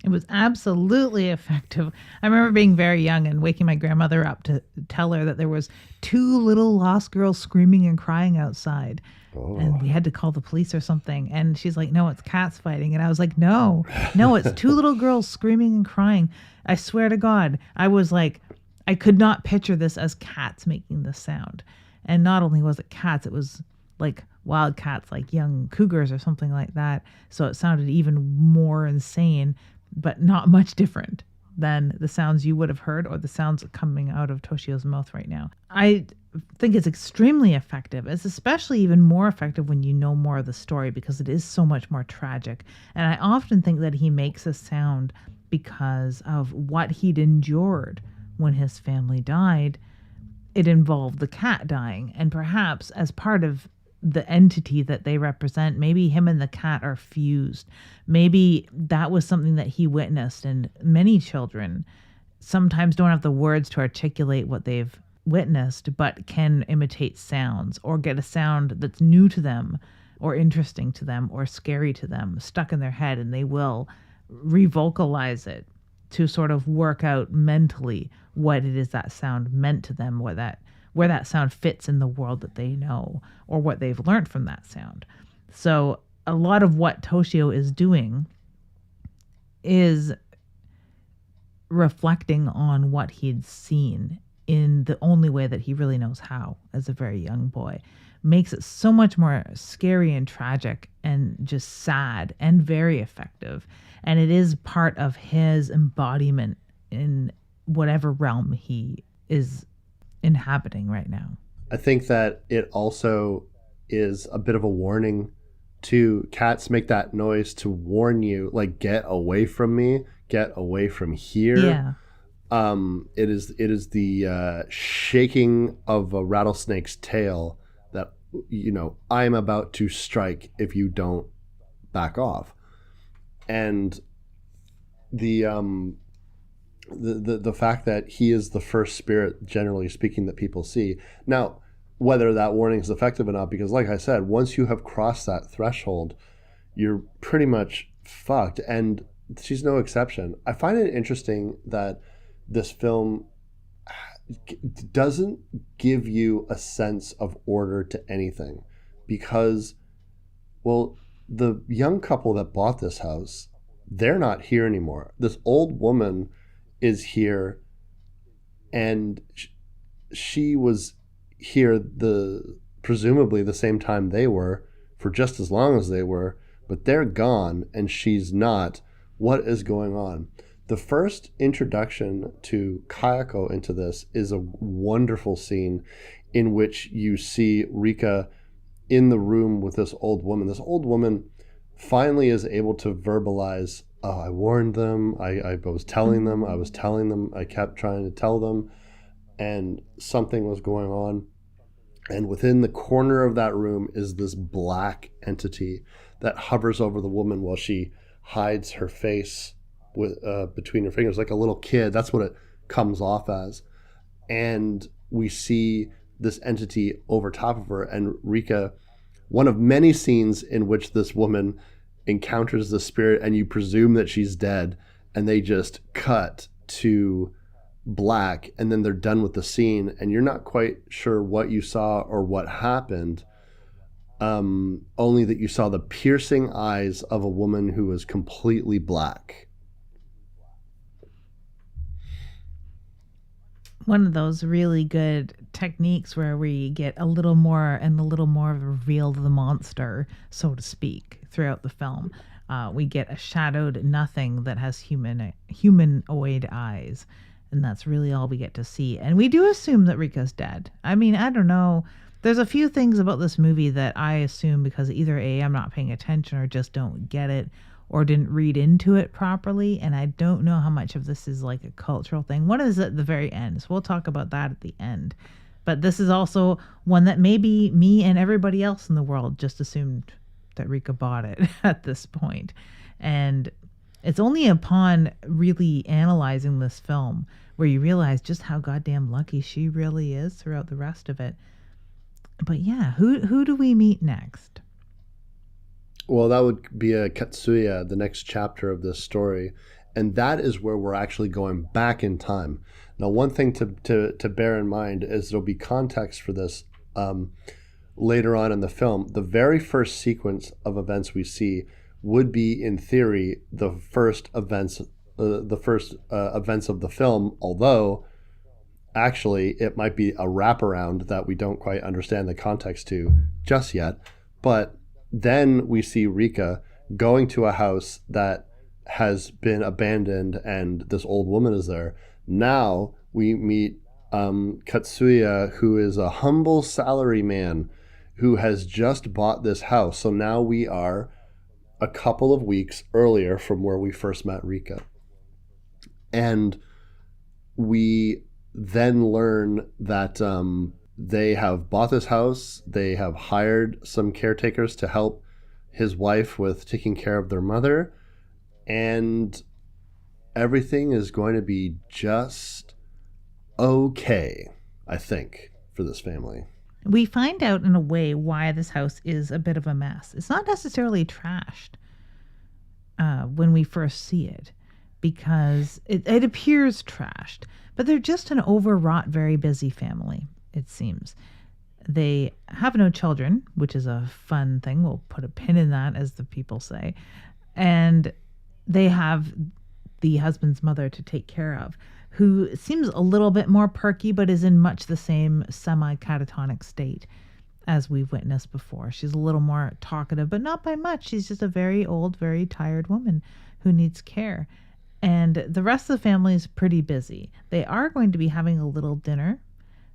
It was absolutely effective. I remember being very young and waking my grandmother up to tell her that there was two little lost girls screaming and crying outside. Oh. And we had to call the police or something. And she's like, no, it's cats fighting. And I was like, no, it's two little girls screaming and crying. I swear to God, I was like, I could not picture this as cats making this sound. And not only was it cats, it was like wild cats, like young cougars or something like that. So it sounded even more insane, but not much different than the sounds you would have heard or the sounds coming out of Toshio's mouth right now. I think it's extremely effective. It's especially even more effective when you know more of the story, because it is so much more tragic. And I often think that he makes a sound because of what he'd endured when his family died. It involved the cat dying, and perhaps as part of the entity that they represent, maybe him and the cat are fused. Maybe that was something that he witnessed, and many children sometimes don't have the words to articulate what they've witnessed, but can imitate sounds or get a sound that's new to them or interesting to them or scary to them stuck in their head, and they will revocalize it to sort of work out mentally what it is that sound meant to them, where that sound fits in the world that they know, or what they've learned from that sound. So a lot of what Toshio is doing is reflecting on what he'd seen in the only way that he really knows how as a very young boy. Makes it so much more scary and tragic and just sad and very effective. And it is part of his embodiment in whatever realm he is inhabiting right now. I think that it also is a bit of a warning to cats. Make that noise to warn you, like, get away from me, get away from here. Yeah. It is the shaking of a rattlesnake's tail that, I'm about to strike if you don't back off. And the the fact that he is the first spirit, generally speaking, that people see. Now, whether that warning is effective or not, because like I said, once you have crossed that threshold, you're pretty much fucked, and she's no exception. I find it interesting that this film doesn't give you a sense of order to anything, because, well, the young couple that bought this house, they're not here anymore. This old woman is here, and she was here presumably the same time they were, for just as long as they were, but they're gone and she's not. What is going on? The first introduction to Kayako into this is a wonderful scene in which you see Rika in the room with this old woman. This old woman finally is able to verbalize, oh, I warned them, I was telling them, I kept trying to tell them, and something was going on. And within the corner of that room is this black entity that hovers over the woman while she hides her face with between her fingers, like a little kid. That's what it comes off as. And we see this entity over top of her, and Rika, one of many scenes in which this woman encounters the spirit and you presume that she's dead, and they just cut to black, and then they're done with the scene and you're not quite sure what you saw or what happened, only that you saw the piercing eyes of a woman who was completely black. One of those really good techniques where we get a little more reveal of the monster, so to speak, throughout the film. We get a shadowed nothing that has humanoid eyes, and that's really all we get to see. And we do assume that Rika's dead. I mean, I don't know. There's a few things about this movie that I assume because either A, I'm not paying attention or just don't get it or didn't read into it properly. And I don't know how much of this is like a cultural thing. One is at the very end. So we'll talk about that at the end. But this is also one that maybe me and everybody else in the world just assumed that Rika bought it at this point. And it's only upon really analyzing this film where you realize just how goddamn lucky she really is throughout the rest of it. But yeah, who do we meet next? Well, that would be a Katsuya, the next chapter of this story. And that is where we're actually going back in time. Now, one thing to bear in mind is there'll be context for this later on in the film. The very first sequence of events we see would be, in theory, the first events of the film, although actually it might be a wraparound that we don't quite understand the context to just yet. But then we see Rika going to a house that has been abandoned and this old woman is there. Now we meet Katsuya, who is a humble salaryman who has just bought this house. So now we are a couple of weeks earlier from where we first met Rika. And we then learn that they have bought this house. They have hired some caretakers to help his wife with taking care of their mother. And everything is going to be just okay, I think, for this family. We find out in a way why this house is a bit of a mess. It's not necessarily trashed when we first see it, because it appears trashed, but they're just an overwrought, very busy family, it seems. They have no children, which is a fun thing. We'll put a pin in that, as the people say. And they have the husband's mother to take care of, who seems a little bit more perky, but is in much the same semi-catatonic state as we've witnessed before. She's a little more talkative, but not by much. She's just a very old, very tired woman who needs care. And the rest of the family is pretty busy. They are going to be having a little dinner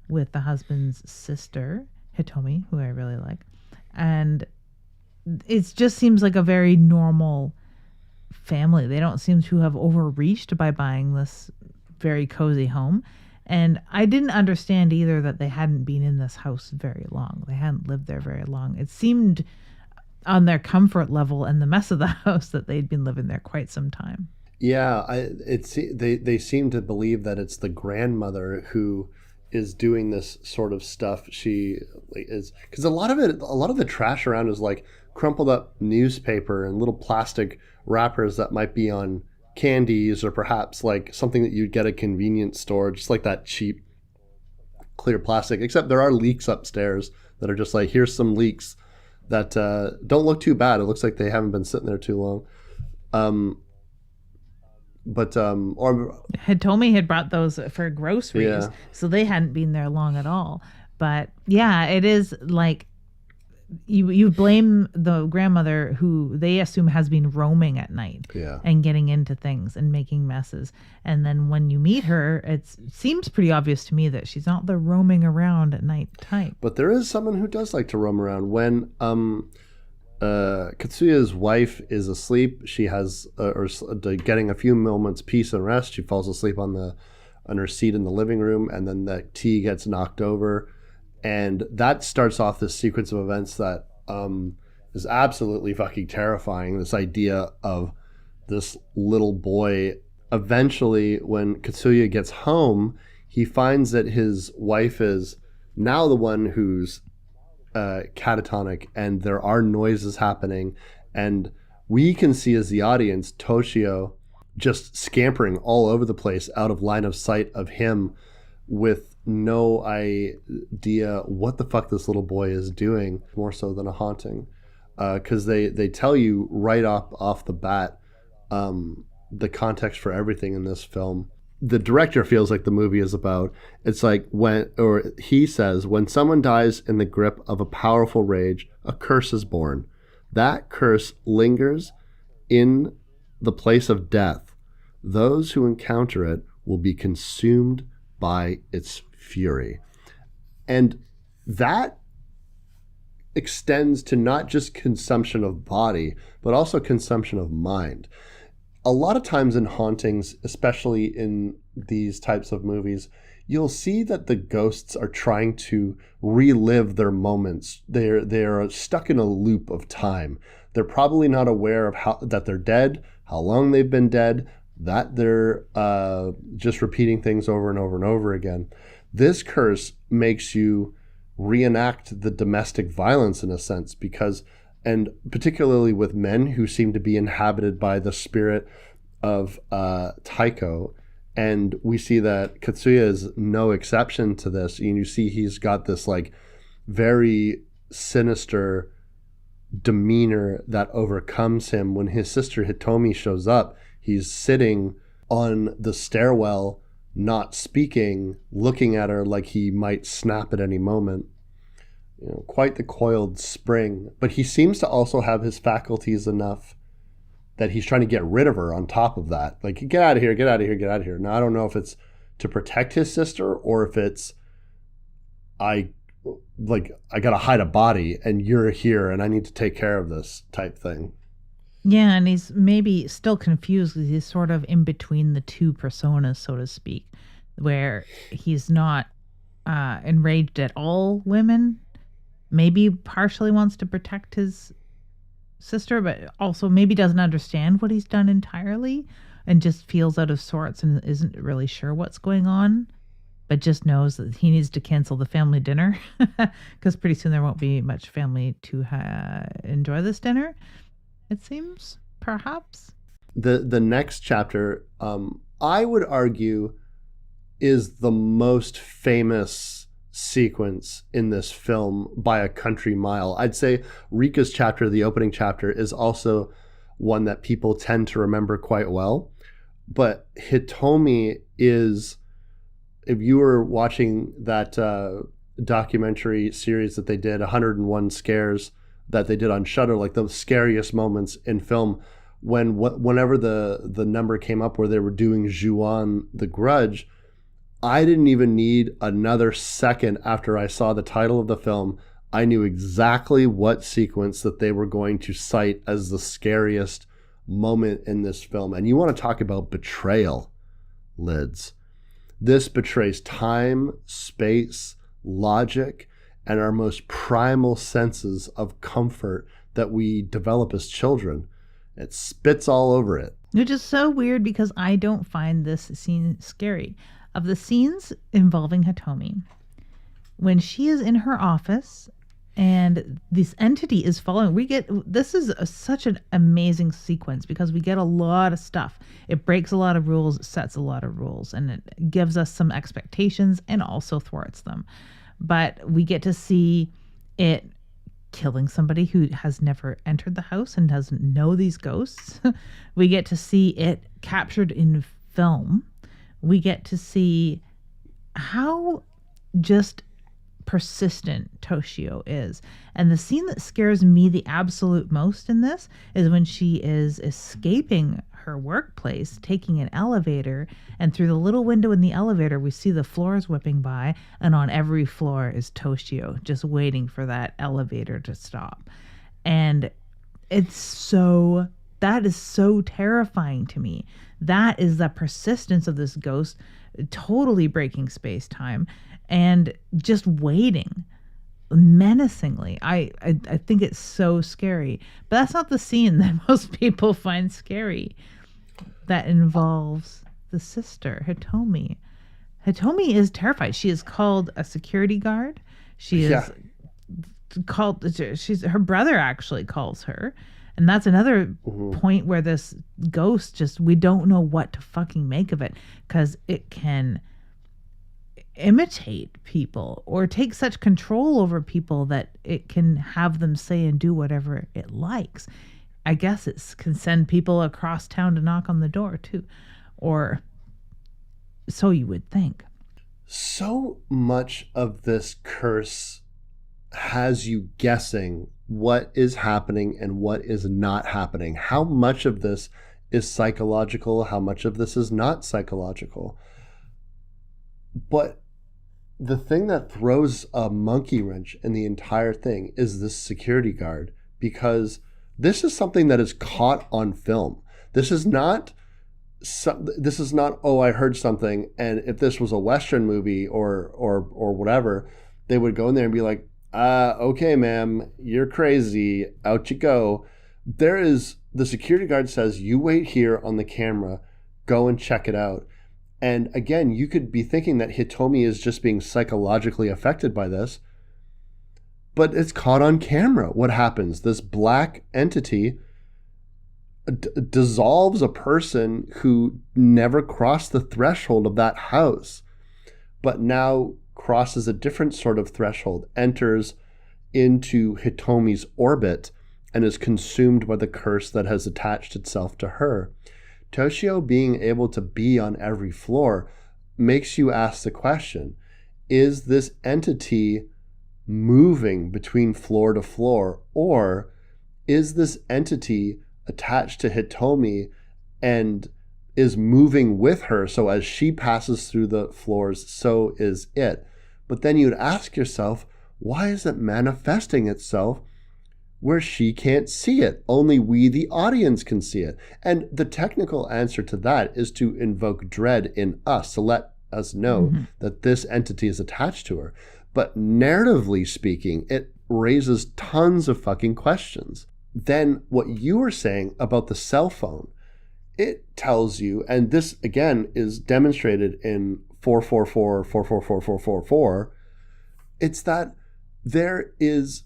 with the husband's sister, Hitomi, who I really like. And it just seems like a very normal family. They don't seem to have overreached by buying this very cozy home. And I didn't understand either that they hadn't been in this house very long. They hadn't lived there very long. It seemed on their comfort level and the mess of the house that they'd been living there quite some time. Yeah, they seem to believe that it's the grandmother who is doing this sort of stuff. She is, because a lot of the trash around is like crumpled up newspaper and little plastic wrappers that might be on candies, or perhaps like something that you'd get at a convenience store, just like that cheap clear plastic. Except there are leaks upstairs that are just like, here's some leaks that don't look too bad. It looks like they haven't been sitting there too long. Or Hitomi had brought those for groceries, Yeah. so they hadn't been there long at all. But yeah, it is like you blame the grandmother, who they assume has been roaming at night Yeah. and getting into things and making messes. And then when you meet her, it seems pretty obvious to me that she's not the roaming around at night type. But there is someone who does like to roam around. When Katsuya's wife is asleep, she has getting a few moments peace and rest. She falls asleep on her seat in the living room, and then the tea gets knocked over, and that starts off this sequence of events that is absolutely fucking terrifying. This idea of this little boy. Eventually, when Katsuya gets home, he finds that his wife is now the one who's catatonic, and there are noises happening, and we can see, as the audience, Toshio just scampering all over the place out of line of sight of him, with no idea what the fuck this little boy is doing, more so than a haunting, because they tell you right off the bat the context for everything in this film. The director feels like the movie is about, it's like he says, when someone dies in the grip of a powerful rage, a curse is born. That curse lingers in the place of death. Those who encounter it will be consumed by its fury. And that extends to not just consumption of body, but also consumption of mind. A lot of times in hauntings, especially in these types of movies, you'll see that the ghosts are trying to relive their moments. They're stuck in a loop of time. They're probably not aware of that they're dead, how long they've been dead, that they're just repeating things over and over and over again. This curse makes you reenact the domestic violence in a sense, because, and particularly with men who seem to be inhabited by the spirit of Taiko. And we see that Katsuya is no exception to this. And you see he's got this like very sinister demeanor that overcomes him. When his sister Hitomi shows up, he's sitting on the stairwell, not speaking, looking at her like he might snap at any moment. You know, quite the coiled spring. But he seems to also have his faculties enough that he's trying to get rid of her on top of that. Like, get out of here, get out of here, get out of here. Now, I don't know if it's to protect his sister or if it's, I gotta hide a body and you're here and I need to take care of this type thing. Yeah, and he's maybe still confused because he's sort of in between the two personas, so to speak, where he's not enraged at all women. Maybe partially wants to protect his sister, but also maybe doesn't understand what he's done entirely and just feels out of sorts and isn't really sure what's going on, but just knows that he needs to cancel the family dinner because pretty soon there won't be much family to enjoy this dinner, it seems, perhaps. The next chapter, I would argue, is the most famous sequence in this film by a country mile. I'd say Rika's chapter, the opening chapter, is also one that people tend to remember quite well. But Hitomi is, if you were watching that documentary series that they did, 101 Scares, that they did on Shudder, like the scariest moments in film, whenever the number came up where they were doing Juon the Grudge, I didn't even need another second after I saw the title of the film. I knew exactly what sequence that they were going to cite as the scariest moment in this film. And you want to talk about betrayal, Lids. This betrays time, space, logic, and our most primal senses of comfort that we develop as children. It spits all over it. Which is so weird because I don't find this scene scary. Of the scenes involving Hitomi, when she is in her office and this entity is following, this is such an amazing sequence because we get a lot of stuff. It breaks a lot of rules, it sets a lot of rules, and it gives us some expectations and also thwarts them. But we get to see it killing somebody who has never entered the house and doesn't know these ghosts. We get to see it captured in film. We get to see how just persistent Toshio is. And the scene that scares me the absolute most in this is when she is escaping her workplace, taking an elevator, and through the little window in the elevator, we see the floors whipping by, and on every floor is Toshio just waiting for that elevator to stop. And that is so terrifying to me. That is the persistence of this ghost totally breaking space-time and just waiting menacingly. I think it's so scary. But that's not the scene that most people find scary. That involves the sister, Hitomi. Hitomi is terrified. She is called a security guard. She is her brother actually calls her. And that's another point where this ghost we don't know what to fucking make of it, because it can imitate people or take such control over people that it can have them say and do whatever it likes. I guess it can send people across town to knock on the door too, or so you would think. So much of this curse has you guessing what is happening and what is not happening. How much of this is psychological? How much of this is not psychological? But the thing that throws a monkey wrench in the entire thing is this security guard, because this is something that is caught on film. This is not, oh, I heard something, and if this was a Western movie or whatever, they would go in there and be like, okay, ma'am, you're crazy, out you go. The security guard says, you wait here on the camera, go and check it out. And again, you could be thinking that Hitomi is just being psychologically affected by this, but it's caught on camera. What happens? This black entity dissolves a person who never crossed the threshold of that house, but now crosses a different sort of threshold, enters into Hitomi's orbit, and is consumed by the curse that has attached itself to her. Toshio being able to be on every floor makes you ask the question, is this entity moving between floor to floor, or is this entity attached to Hitomi and is moving with her, so as she passes through the floors, so is it? But then you'd ask yourself, why is it manifesting itself where she can't see it? Only we, the audience, can see it. And the technical answer to that is to invoke dread in us, to let us know that this entity is attached to her. But narratively speaking, it raises tons of fucking questions. Then what you were saying about the cell phone, it tells you, and this again is demonstrated in 444, it's that there is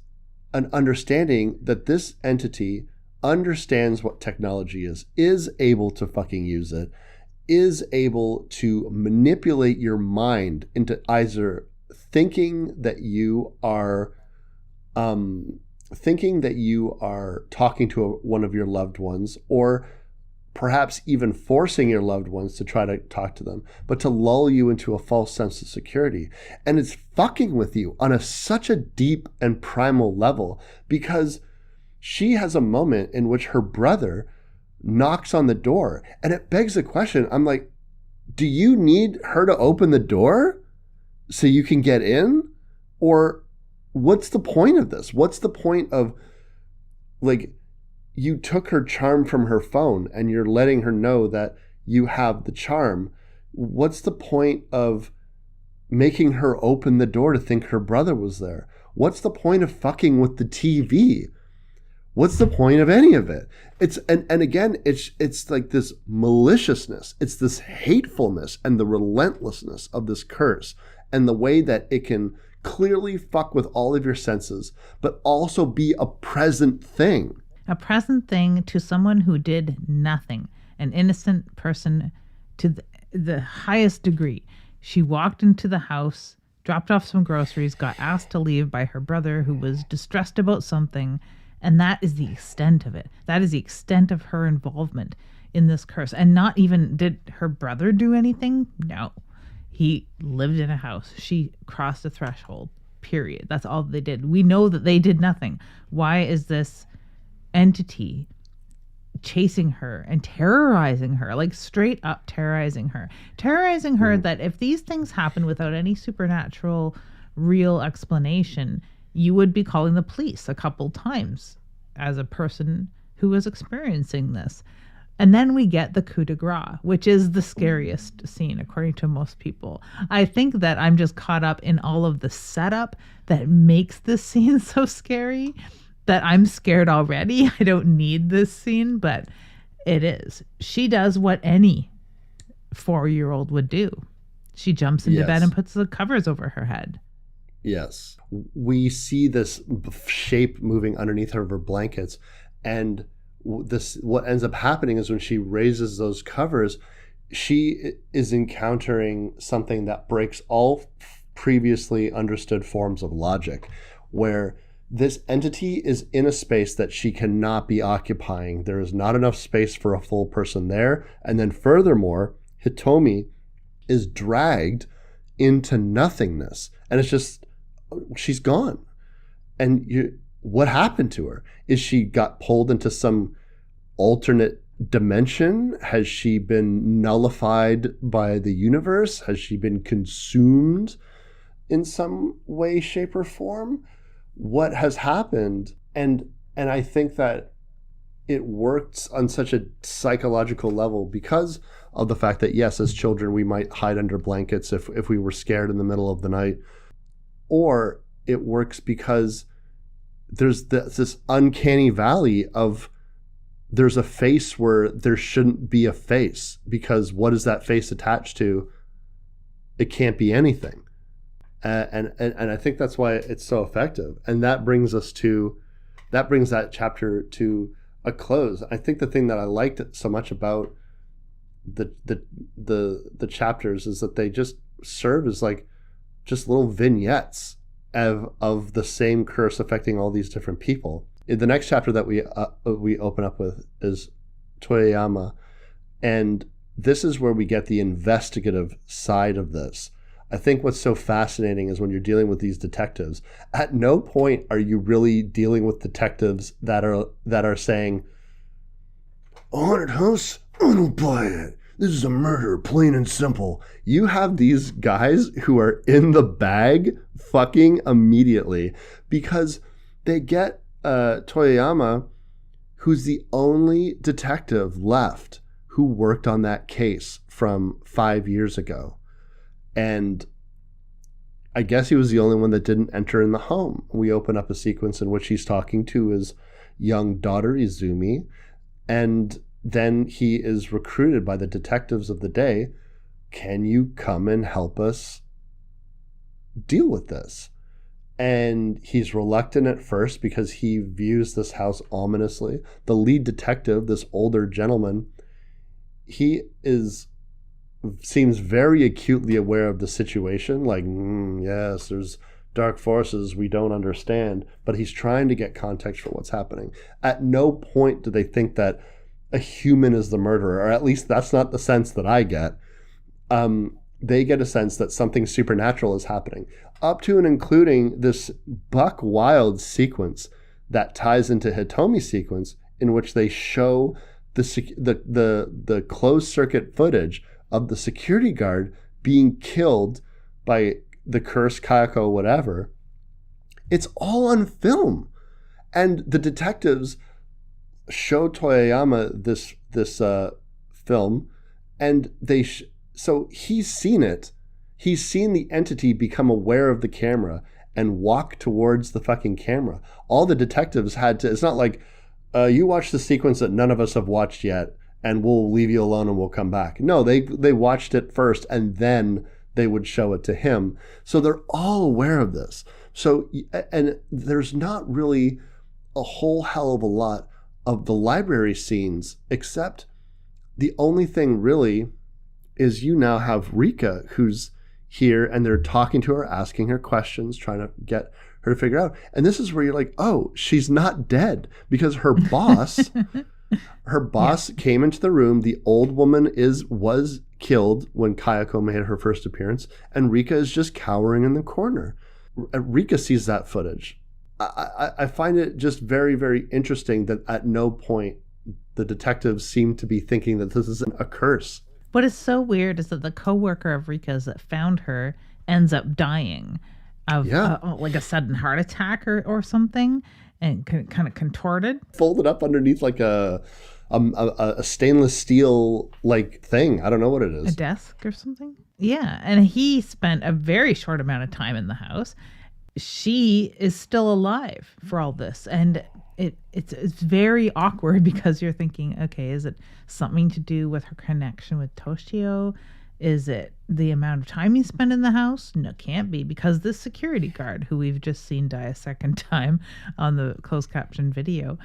an understanding that this entity understands what technology is able to fucking use it, is able to manipulate your mind into either thinking that you are talking to one of your loved ones, or perhaps even forcing your loved ones to try to talk to them, but to lull you into a false sense of security. And it's fucking with you on such a deep and primal level, because she has a moment in which her brother knocks on the door, and it begs the question. I'm like, do you need her to open the door so you can get in? Or what's the point of this? What's the point of, like, you took her charm from her phone and you're letting her know that you have the charm. What's the point of making her open the door to think her brother was there? What's the point of fucking with the TV? What's the point of any of it? It's and again, it's like this maliciousness, it's this hatefulness and the relentlessness of this curse, and the way that it can clearly fuck with all of your senses, but also be a present thing. A present thing to someone who did nothing, an innocent person to the highest degree. She walked into the house, dropped off some groceries, got asked to leave by her brother who was distressed about something. And that is the extent of it. That is the extent of her involvement in this curse. And not even did her brother do anything? No. He lived in a house. She crossed a threshold, period. That's all they did. We know that they did nothing. Why is this entity chasing her and terrorizing her, like straight up terrorizing her that if these things happen without any supernatural real explanation, you would be calling the police a couple times as a person who was experiencing this. And then we get the coup de grace, which is the scariest scene, according to most people. I think that I'm just caught up in all of the setup that makes this scene so scary that I'm scared already. I don't need this scene, but it is. She does what any 4-year-old would do. She jumps into bed and puts the covers over her head. Yes. We see this shape moving underneath her blankets, and what ends up happening is when she raises those covers, she is encountering something that breaks all previously understood forms of logic, where this entity is in a space that she cannot be occupying. There is not enough space for a full person there. And then furthermore, Hitomi is dragged into nothingness. And it's just, she's gone. And what happened to her? Is she got pulled into some alternate dimension? Has she been nullified by the universe? Has she been consumed in some way, shape, or form? What has happened? And I think that it works on such a psychological level because of the fact that, yes, as children, we might hide under blankets if we were scared in the middle of the night. Or it works because there's this uncanny valley of there's a face where there shouldn't be a face, because what is that face attached to? It can't be anything. And I think that's why it's so effective. And that brings that chapter to a close. I think the thing that I liked so much about the chapters is that they just serve as like just little vignettes of the same curse affecting all these different people. The next chapter that we open up with is Toyama, and this is where we get the investigative side of this. I think what's so fascinating is when you're dealing with these detectives, at no point are you really dealing with detectives that are saying, "A haunted house? I don't buy it. This is a murder, plain and simple." You have these guys who are in the bag fucking immediately because they get Toyama, who's the only detective left who worked on that case from 5 years ago. And I guess he was the only one that didn't enter in the home. We open up a sequence in which he's talking to his young daughter, Izumi, and then he is recruited by the detectives of the day. Can you come and help us deal with this? And he's reluctant at first because he views this house ominously. The lead detective, this older gentleman, he seems very acutely aware of the situation. Like, yes, there's dark forces we don't understand, but he's trying to get context for what's happening. At no point do they think that a human is the murderer, or at least that's not the sense that I get. They get a sense that something supernatural is happening, up to and including this buck wild sequence that ties into Hitomi's sequence, in which they show the closed circuit footage of the security guard being killed by the cursed Kayako, whatever. It's all on film. And the detectives show Toyama this film, and so he's seen it. He's seen the entity become aware of the camera and walk towards the fucking camera. All the detectives had to, it's not like you watch the sequence that none of us have watched yet, and we'll leave you alone and we'll come back. No, they watched it first, and then they would show it to him. So they're all aware of this. So, and there's not really a whole hell of a lot of the library scenes, except the only thing really is you now have Rika, who's here, and they're talking to her, asking her questions, trying to get her to figure out. And this is where you're like, oh, she's not dead, because her boss, came into the room. The old woman was killed when Kayako made her first appearance, and Rika is just cowering in the corner. Rika sees that footage. I find it just very, very interesting that at no point the detectives seem to be thinking that this is a curse. What is so weird is that the coworker of Rika's that found her ends up dying of like a sudden heart attack or something, and kind of contorted, folded up underneath like a stainless steel like thing. I don't know what it is. A desk or something. Yeah, and he spent a very short amount of time in the house. She is still alive for all this, and it's very awkward because you're thinking, okay, is it something to do with her connection with Toshio? Is it the amount of time he spent in the house? No, can't be, because this security guard, who we've just seen die a second time on the closed caption video,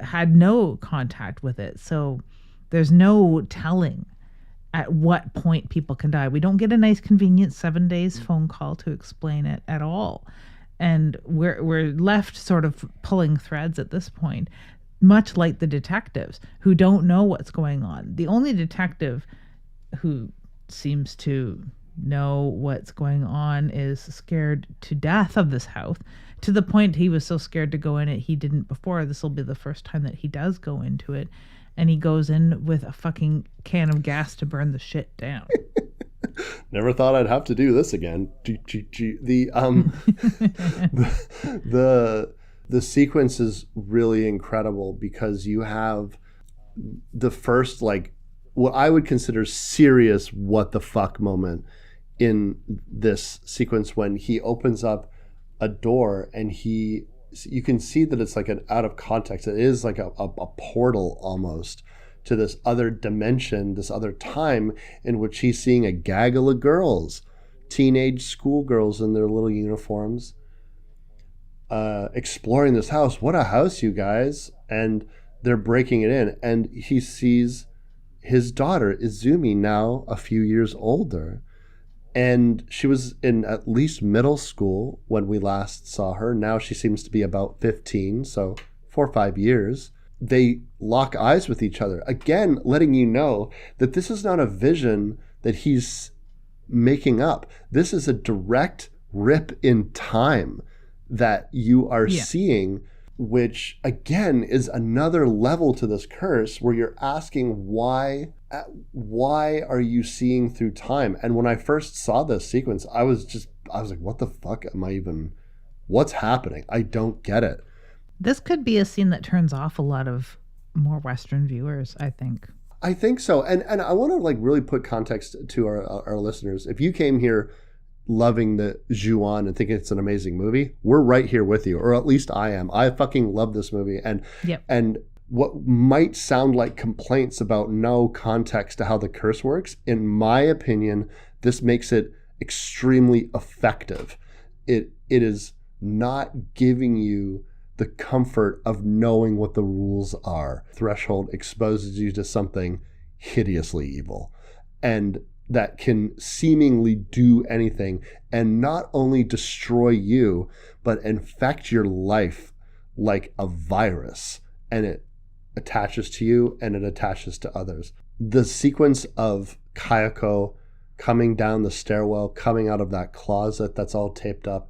had no contact with it. So there's no telling at what point people can die. We don't get a nice convenient 7 days phone call to explain it at all. And we're left sort of pulling threads at this point, much like the detectives who don't know what's going on. The only detective who seems to know what's going on is scared to death of this house, to the point he was so scared to go in it he didn't before. This will be the first time that he does go into it, and he goes in with a fucking can of gas to burn the shit down. Never thought I'd have to do this again. The sequence is really incredible because you have the first, like, what I would consider serious what the fuck moment in this sequence, when he opens up a door and you can see that it's like an out of context. It is like a portal almost to this other dimension, this other time in which he's seeing a gaggle of girls, teenage schoolgirls in their little uniforms, exploring this house. What a house, you guys. And they're breaking it in. And he sees his daughter, Izumi, now a few years older. And she was in at least middle school when we last saw her. Now she seems to be about 15, so 4 or 5 years. They lock eyes with each other, again letting you know that this is not a vision that he's making up. This is a direct rip in time that you are seeing, which again is another level to this curse, where you're asking why are you seeing through time? And when I first saw this sequence, I was like, what the fuck what's happening? I don't get it. This could be a scene that turns off a lot of more Western viewers, I think. I think so. And I want to like really put context to our listeners. If you came here loving the Ju-on and thinking it's an amazing movie, we're right here with you, or at least I am. I fucking love this movie. And what might sound like complaints about no context to how the curse works, in my opinion, this makes it extremely effective. It is not giving you the comfort of knowing what the rules are. Threshold exposes you to something hideously evil, and that can seemingly do anything and not only destroy you, but infect your life like a virus. And it attaches to you and it attaches to others. The sequence of Kayako coming down the stairwell, coming out of that closet that's all taped up,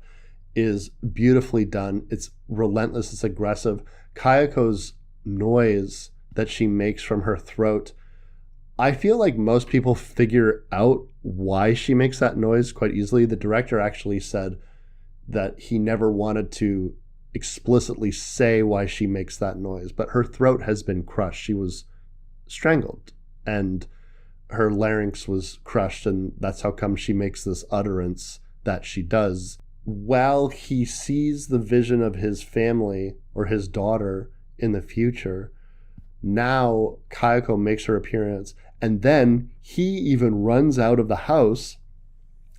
is beautifully done. It's relentless, it's aggressive. Kayako's noise that she makes from her throat, I feel like most people figure out why she makes that noise quite easily. The director actually said that he never wanted to explicitly say why she makes that noise, but her throat has been crushed. She was strangled and her larynx was crushed, and that's how come she makes this utterance that she does. While he sees the vision of his family or his daughter in the future. Now Kayako makes her appearance, and then he even runs out of the house,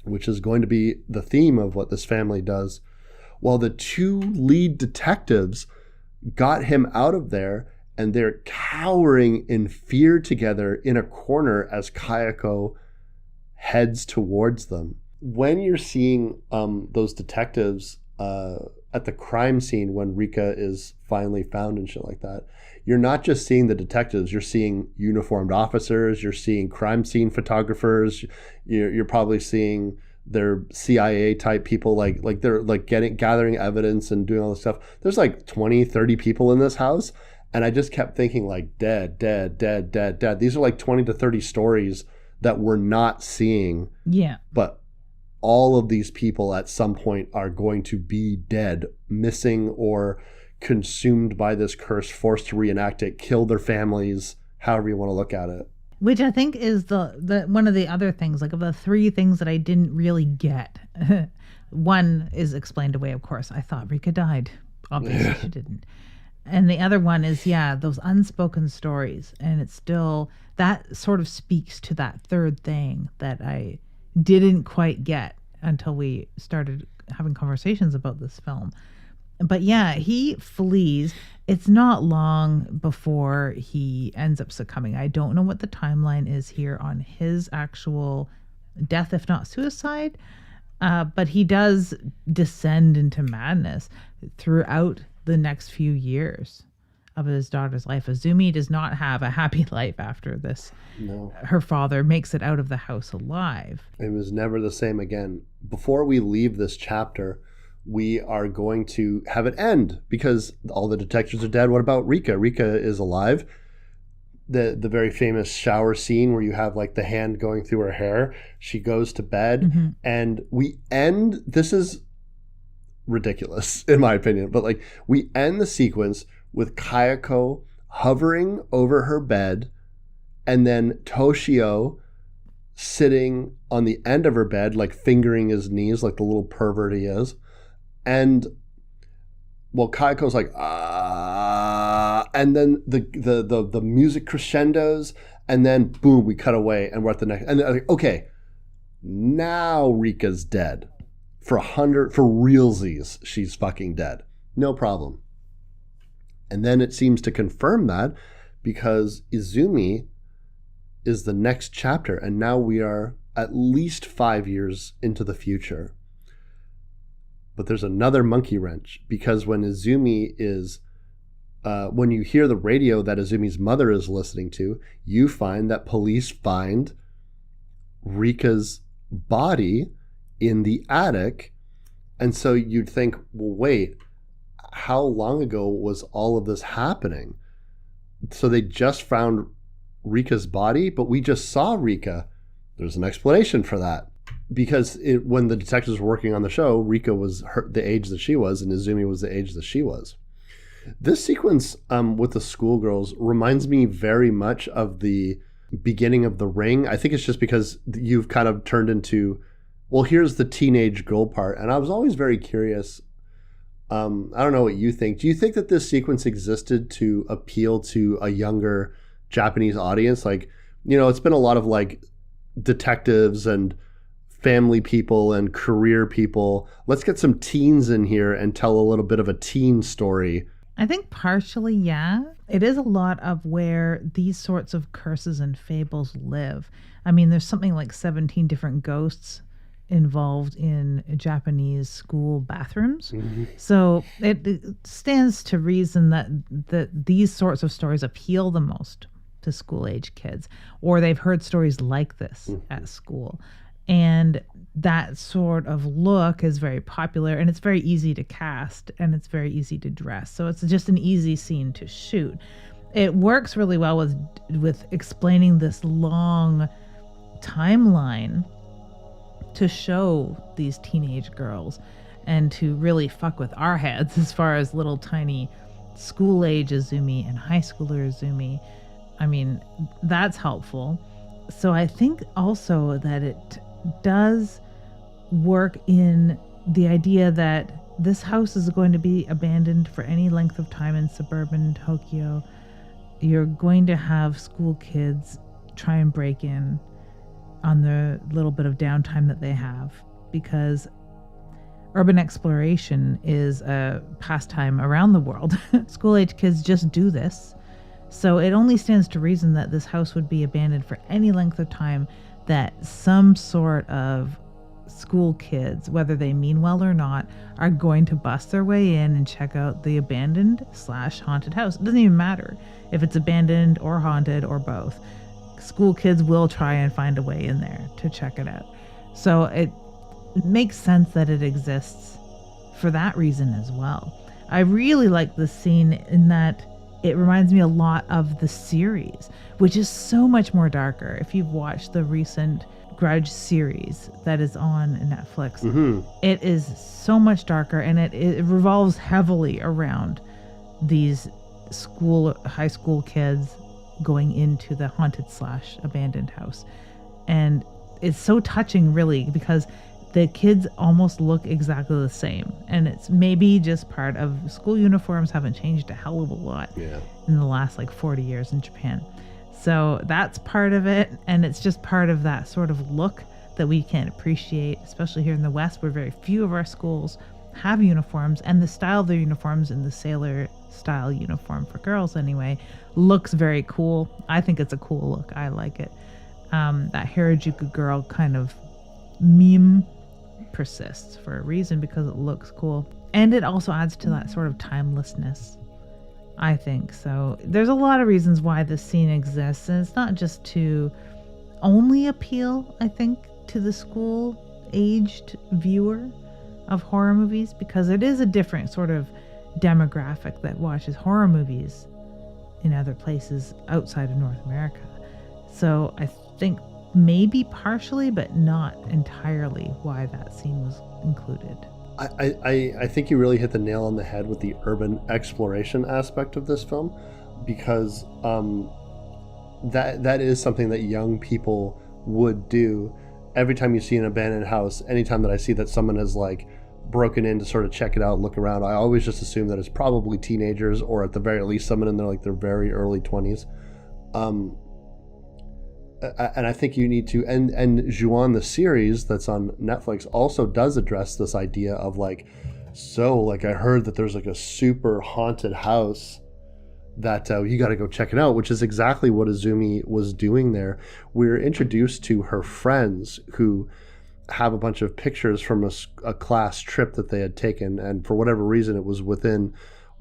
which is going to be the theme of what this family does, while the two lead detectives got him out of there, and they're cowering in fear together in a corner as Kayako heads towards them. When you're seeing those detectives at the crime scene when Rika is finally found and shit like that, you're not just seeing the detectives, you're seeing uniformed officers, you're seeing crime scene photographers, you're probably seeing their CIA type people, like they're like gathering evidence and doing all this stuff. There's like 20, 30 people in this house. And I just kept thinking like dead. These are like 20 to 30 stories that we're not seeing. Yeah. But all of these people at some point are going to be dead, missing, or consumed by this curse, forced to reenact it, kill their families, however you want to look at it. Which I think is the one of the other things, like of the three things that I didn't really get. One is explained away, of course. I thought Rika died. Obviously she didn't. And the other one is, those unspoken stories. And it's still, that sort of speaks to that third thing that I didn't quite get until we started having conversations about this film. But yeah, he flees. It's not long before he ends up succumbing. I don't know what the timeline is here on his actual death, if not suicide. But he does descend into madness throughout the next few years of his daughter's life. Azumi does not have a happy life after this. No. Her father makes it out of the house alive. It was never the same again. Before we leave this chapter, we are going to have it end because all the detectives are dead. What about Rika? Rika is alive. The very famous shower scene where you have like the hand going through her hair. She goes to bed and we end, this is ridiculous in my opinion, but like we end the sequence with Kayako hovering over her bed and then Toshio sitting on the end of her bed, like fingering his knees like the little pervert he is. And well, Kayako's like, and then the music crescendos, and then boom, we cut away, and we're at the next. And like, okay, now Rika's dead for realsies. She's fucking dead, no problem. And then it seems to confirm that because Izumi is the next chapter, and now we are at least 5 years into the future. But there's another monkey wrench because when Izumi is, when you hear the radio that Izumi's mother is listening to, you find that police find Rika's body in the attic. And so you'd think, well, wait, how long ago was all of this happening? So they just found Rika's body, but we just saw Rika. There's an explanation for that. Because when the detectives were working on the show, Rika was the age that she was, and Izumi was the age that she was. This sequence with the schoolgirls reminds me very much of the beginning of The Ring. I think it's just because you've kind of turned into, well, here's the teenage girl part. And I was always very curious. I don't know what you think. Do you think that this sequence existed to appeal to a younger Japanese audience? Like, you know, it's been a lot of like detectives and family people and career people. Let's get some teens in here and tell a little bit of a teen story. I think partially, yeah. It is a lot of where these sorts of curses and fables live. I mean, there's something like 17 different ghosts involved in Japanese school bathrooms. So it stands to reason that these sorts of stories appeal the most to school age kids, or they've heard stories like this at school. And that sort of look is very popular, and it's very easy to cast, and it's very easy to dress. So it's just an easy scene to shoot. It works really well with explaining this long timeline to show these teenage girls and to really fuck with our heads as far as little tiny school age Izumi and high schooler Izumi. I mean, that's helpful. So I think also that it does work in the idea that this house is going to be abandoned for any length of time in suburban Tokyo. You're going to have school kids try and break in on the little bit of downtime that they have, because urban exploration is a pastime around the world. School-age kids just do this. So it only stands to reason that this house would be abandoned for any length of time, that some sort of school kids, whether they mean well or not, are going to bust their way in and check out the abandoned/haunted house. It doesn't even matter if it's abandoned or haunted or both. School kids will try and find a way in there to check it out. So it makes sense that it exists for that reason as well. I really like this scene in that it reminds me a lot of the series, which is so much more darker. If you've watched the recent Grudge series that is on Netflix, it is so much darker, and it revolves heavily around these high school kids going into the haunted/abandoned house. And it's so touching, really, because the kids almost look exactly the same, and it's maybe just part of school uniforms haven't changed a hell of a lot in the last 40 years in Japan. So that's part of it, and it's just part of that sort of look that we can appreciate, especially here in the West, where very few of our schools have uniforms, and the style of the uniforms, in the sailor style uniform for girls anyway, looks very cool. I think it's a cool look. I like it. That Harajuku girl kind of meme persists for a reason, because it looks cool, and it also adds to that sort of timelessness, I think. So there's a lot of reasons why this scene exists, and it's not just to only appeal, I think, to the school-aged viewer of horror movies, because it is a different sort of demographic that watches horror movies in other places outside of North America. So I think maybe partially, but not entirely, why that scene was included. I think you really hit the nail on the head with the urban exploration aspect of this film, because that is something that young people would do. Every time you see an abandoned house, anytime that I see that someone has broken in to sort of check it out, look around, I always just assume that it's probably teenagers, or at the very least someone in their very early 20s. And I think you need to, and Ju-on, the series that's on Netflix, also does address this idea of I heard that there's a super haunted house that you got to go check it out, which is exactly what Izumi was doing there. We're introduced to her friends who have a bunch of pictures from a class trip that they had taken, and for whatever reason it was within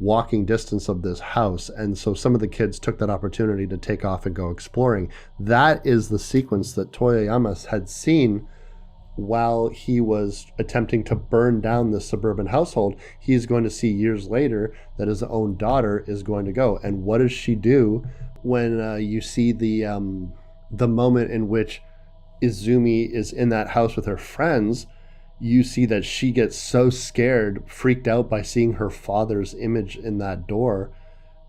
walking distance of this house, and so some of the kids took that opportunity to take off and go exploring. That is the sequence that Toyoyama had seen while he was attempting to burn down the suburban household. He is going to see years later that his own daughter is going to go. And what does she do when you see the moment in which Izumi is in that house with her friends? You see that she gets so scared, freaked out by seeing her father's image in that door,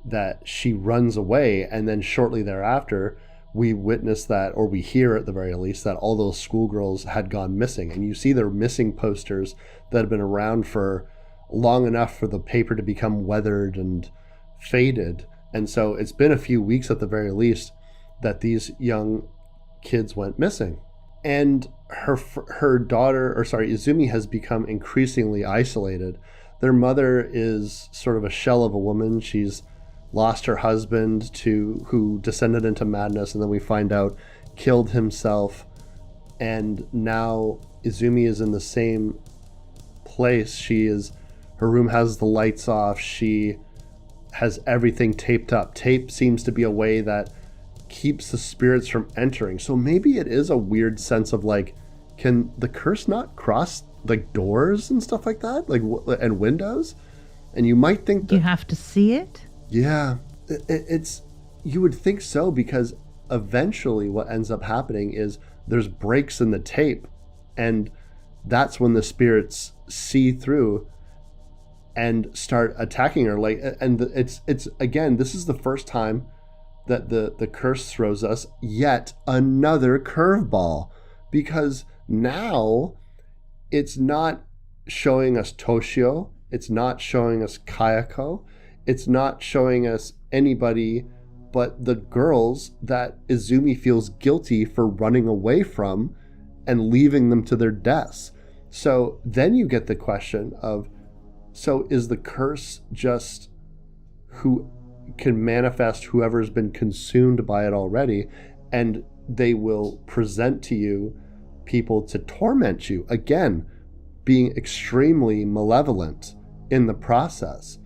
that she runs away. And then shortly thereafter, we witness that, or we hear at the very least, that all those schoolgirls had gone missing. And you see their missing posters that have been around for long enough for the paper to become weathered and faded. And so it's been a few weeks at the very least that these young kids went missing. And her daughter, Izumi, has become increasingly isolated. Their mother is sort of a shell of a woman. She's lost her husband, who descended into madness, and then we find out killed himself. And now Izumi is in the same place. Her room has the lights off. She has everything taped up. Tape seems to be a way that keeps the spirits from entering. So maybe it is a weird sense of can the curse not cross doors and stuff like that, and windows? And you might think that you have to see it. Yeah, it's you would think so, because eventually what ends up happening is there's breaks in the tape, and that's when the spirits see through and start attacking her. And it's again, this is the first time that the curse throws us yet another curveball, because now it's not showing us Toshio It's not showing us Kayako. It's not showing us anybody but the girls that Izumi feels guilty for running away from and leaving them to their deaths. So then you get the question of, so is the curse just who can manifest whoever's been consumed by it already, and they will present to you people to torment you, again, being extremely malevolent in the process.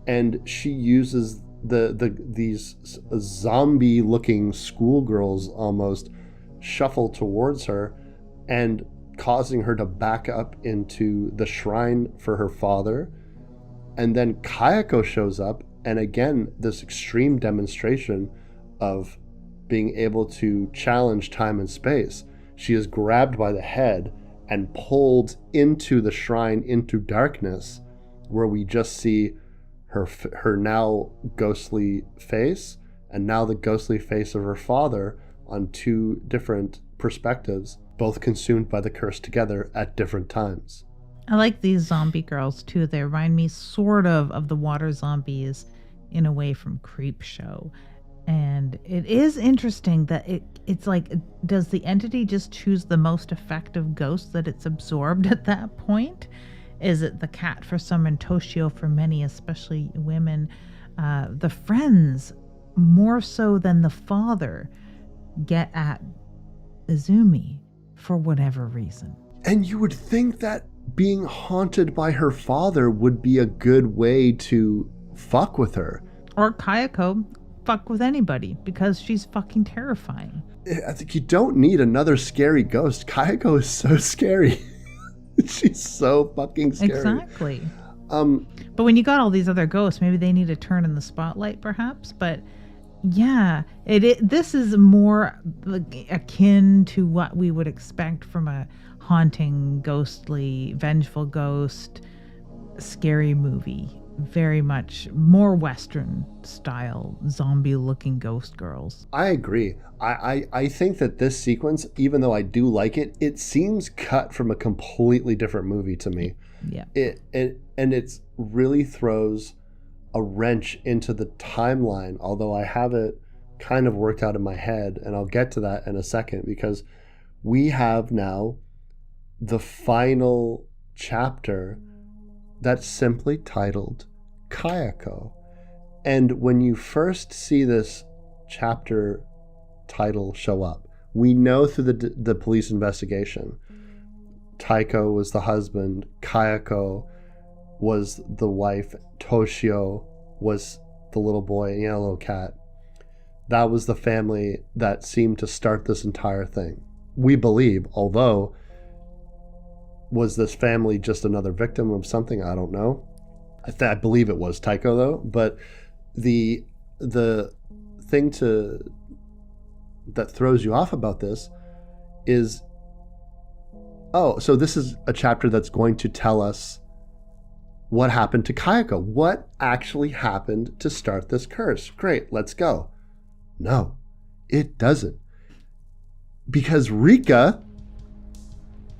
And she uses these zombie looking schoolgirls almost shuffle towards her and causing her to back up into the shrine for her father. And then Kayako shows up, and again, this extreme demonstration of being able to challenge time and space. She is grabbed by the head and pulled into the shrine, into darkness, where we just see her now ghostly face, and now the ghostly face of her father on two different perspectives, both consumed by the curse together at different times. I like these zombie girls too. They remind me sort of the water zombies in a way from Creepshow. And it is interesting that it's like, does the entity just choose the most effective ghost that it's absorbed at that point? Is it the cat for some and Toshio for many, especially women? The friends, more so than the father, get at Izumi for whatever reason. And you would think that being haunted by her father would be a good way to fuck with her. Or Kayako, fuck with anybody, because she's fucking terrifying. I think you don't need another scary ghost. Kayako is so scary. She's so fucking scary. Exactly. But when you got all these other ghosts, maybe they need to turn in the spotlight, perhaps. But yeah, this is more akin to what we would expect from a haunting, ghostly, vengeful ghost, scary movie. Very much more Western style, zombie looking ghost girls. I agree. I think that this sequence, even though I do like it, it seems cut from a completely different movie to me. Yeah. And it really throws a wrench into the timeline, although I have it kind of worked out in my head, and I'll get to that in a second, because we have now the final chapter that's simply titled Kayako. And when you first see this chapter title show up, we know through the police investigation, Taiko was the husband, Kayako was the wife, Toshio was the little boy, little cat. That was the family that seemed to start this entire thing. We believe, although, was this family just another victim of something? I don't know. I believe it was Taiko, though. But the thing that throws you off about this is, so this is a chapter that's going to tell us what happened to Kayako. What actually happened to start this curse? Great, let's go. No, it doesn't. Because Rika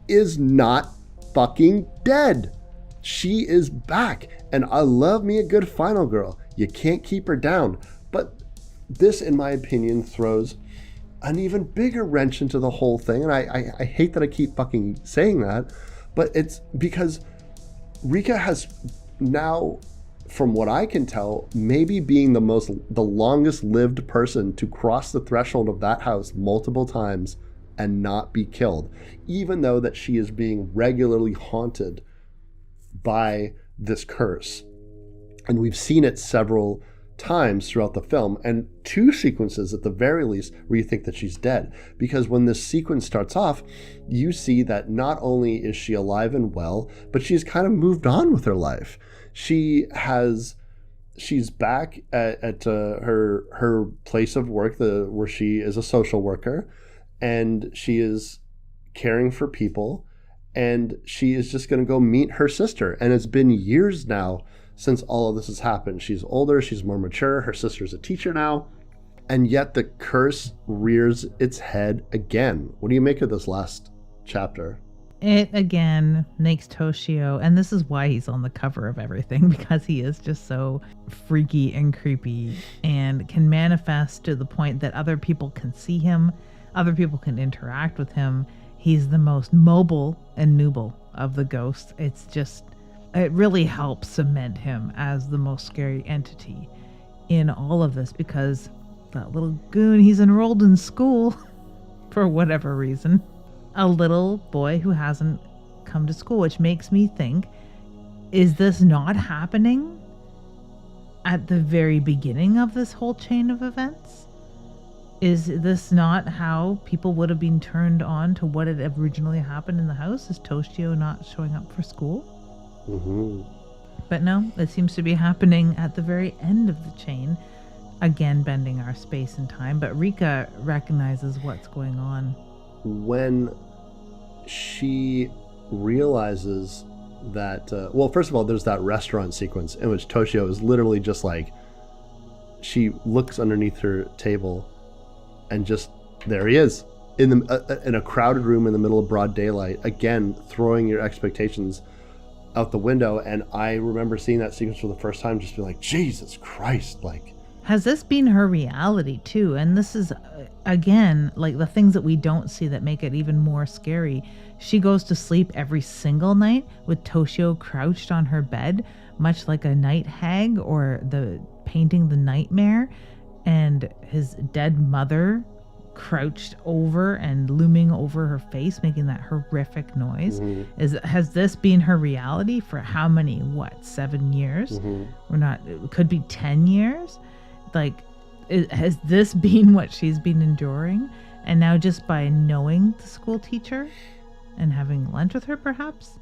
is not fucking dead. She is back. And I love me a good final girl. You can't keep her down. But this, in my opinion, throws an even bigger wrench into the whole thing. And I hate that I keep fucking saying that. But it's because Rika has now, from what I can tell, maybe being the longest lived person to cross the threshold of that house multiple times and not be killed, even though that she is being regularly haunted by this curse. And we've seen it several times throughout the film, and two sequences at the very least where you think that she's dead, because when this sequence starts off, you see that not only is she alive and well, but she's kind of moved on with her life. She's back at her place of work, where she is a social worker, and she is caring for people, and she is just going to go meet her sister. And it's been years now since all of this has happened. She's older, she's more mature, her sister's a teacher now, and yet the curse rears its head again. What do you make of this last chapter? It again makes Toshio, and this is why he's on the cover of everything, because he is just so freaky and creepy and can manifest to the point that other people can see him, other people can interact with him. He's the most mobile and noble of the ghosts. It really helps cement him as the most scary entity in all of this, because that little goon, he's enrolled in school for whatever reason. A little boy who hasn't come to school, which makes me think, is this not happening at the very beginning of this whole chain of events? Is this not how people would have been turned on to what had originally happened in the house? Is Toshio not showing up for school? Mm-hmm. But no, it seems to be happening at the very end of the chain. Again, bending our space and time. But Rika recognizes what's going on. When she realizes that, well, first of all, there's that restaurant sequence in which Toshio is literally just like, she looks underneath her table and just, there he is in a crowded room in the middle of broad daylight, again, throwing your expectations out the window. And I remember seeing that sequence for the first time, just be like, Jesus Christ, like. Has this been her reality too? And this is, again, like the things that we don't see that make it even more scary. She goes to sleep every single night with Toshio crouched on her bed, much like a night hag or the painting The Nightmare, and his dead mother crouched over and looming over her face, making that horrific noise. Mm-hmm. Has this been her reality for how many, 7 years? Mm-hmm. It could be 10 years. Like, has this been what she's been enduring? And now just by knowing the school teacher and having lunch with her, perhaps,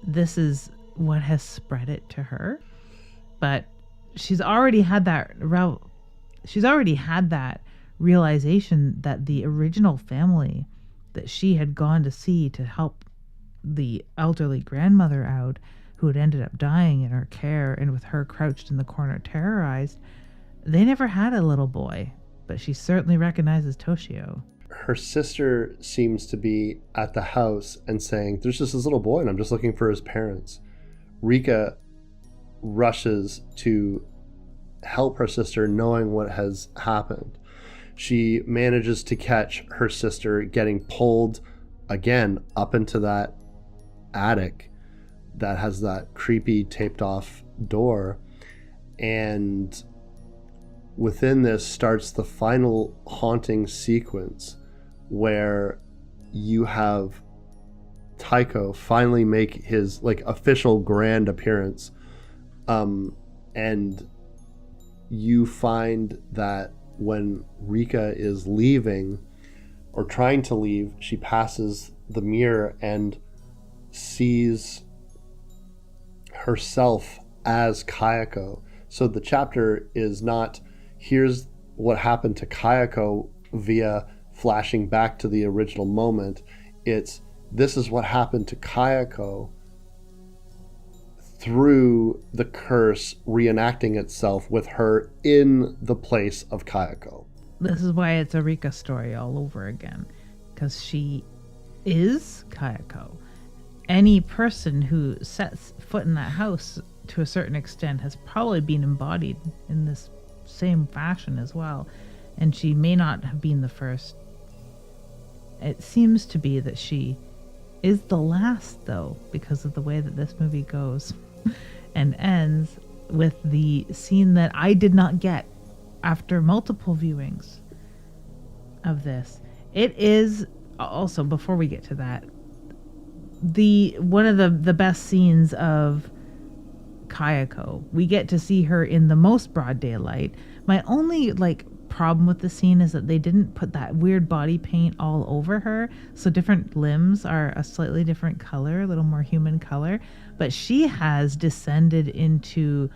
this is what has spread it to her. But she's already had that realization that the original family that she had gone to see to help the elderly grandmother out, who had ended up dying in her care and with her crouched in the corner terrorized, they never had a little boy, but she certainly recognizes Toshio. Her sister seems to be at the house and saying, there's just this little boy and I'm just looking for his parents. Rika rushes to help her sister, knowing what has happened. She manages to catch her sister getting pulled again up into that attic that has that creepy taped off door, and within this starts the final haunting sequence where you have Taiko finally make his official grand appearance, and you find that when Rika is leaving or trying to leave, she passes the mirror and sees herself as Kayako. So the chapter is not, here's what happened to Kayako via flashing back to the original moment. It's, this is what happened to Kayako through the curse reenacting itself with her in the place of Kayako. This is why it's a Rika story all over again, because she is Kayako. Any person who sets foot in that house to a certain extent has probably been embodied in this same fashion as well, and she may not have been the first. It seems to be that she is the last, though, because of the way that this movie goes and ends with the scene that I did not get after multiple viewings of this. It is also, before we get to that, one of the best scenes of Kayako. We get to see her in the most broad daylight. My only problem with the scene is that they didn't put that weird body paint all over her, so different limbs are a slightly different color, a little more human color, but she has descended into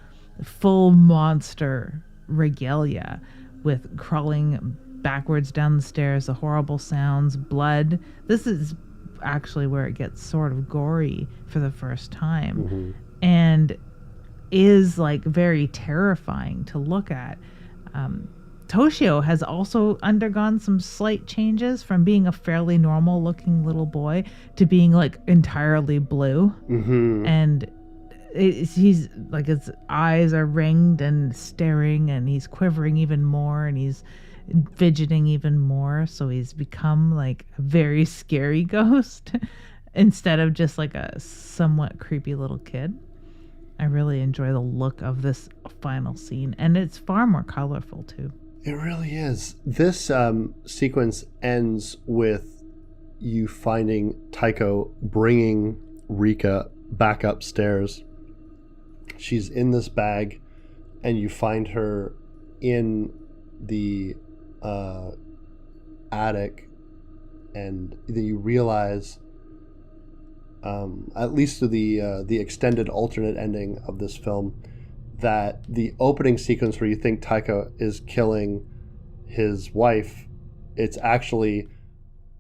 full monster regalia with crawling backwards down the stairs, the horrible sounds, blood. This is actually where it gets sort of gory for the first time. Mm-hmm. And is very terrifying to look at. Toshio has also undergone some slight changes from being a fairly normal looking little boy to being like entirely blue. And he's like, his eyes are ringed and staring, and he's quivering even more, and he's fidgeting even more. So he's become like a very scary ghost instead of just like a somewhat creepy little kid. I really enjoy the look of this final scene, and it's far more colorful too. It really is. This sequence ends with you finding Taiko bringing Rika back upstairs. She's in this bag, and you find her in the attic, and then you realize, at least through the extended alternate ending of this film, that the opening sequence where you think Taika is killing his wife, it's actually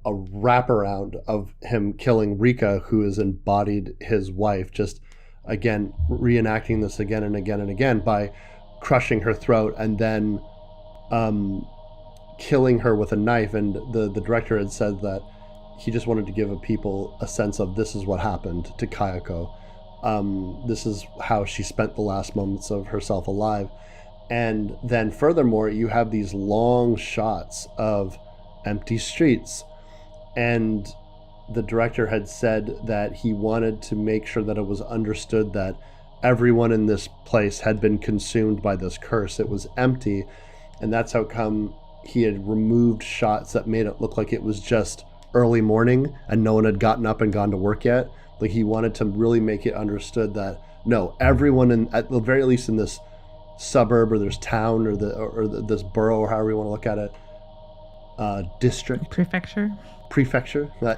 a wraparound of him killing Rika, who has embodied his wife, just again reenacting this again and again and again by crushing her throat and then killing her with a knife. And the director had said that he just wanted to give people a sense of, this is what happened to Kayako. This is how she spent the last moments of herself alive. And then furthermore, you have these long shots of empty streets. And the director had said that he wanted to make sure that it was understood that everyone in this place had been consumed by this curse. It was empty. And that's how come he had removed shots that made it look like it was just early morning and no one had gotten up and gone to work yet. Like, he wanted to really make it understood that no, everyone at the very least in this suburb or this town or this borough, or however you want to look at it, district, prefecture,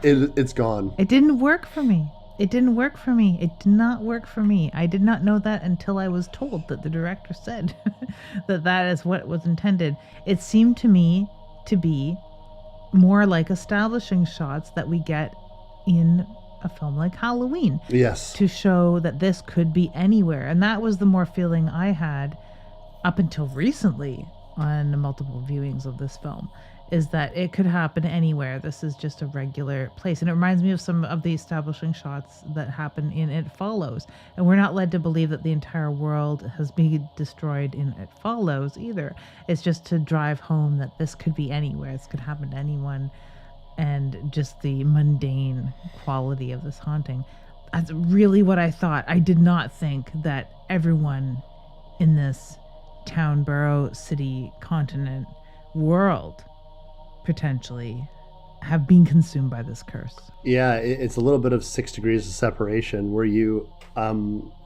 it's gone. It didn't work for me. It did not work for me. I did not know that until I was told that the director said that is what was intended. It seemed to me to be more like establishing shots that we get in a film like Halloween. Yes. To show that this could be anywhere. And that was the more feeling I had up until recently on the multiple viewings of this film, is that it could happen anywhere. This is just a regular place. And it reminds me of some of the establishing shots that happen in It Follows. And we're not led to believe that the entire world has been destroyed in It Follows either. It's just to drive home that this could be anywhere. This could happen to anyone. And just the mundane quality of this haunting. That's really what I thought. I did not think that everyone in this town, borough, city, continent, world potentially have been consumed by this curse. Yeah, it's a little bit of 6 degrees of separation where you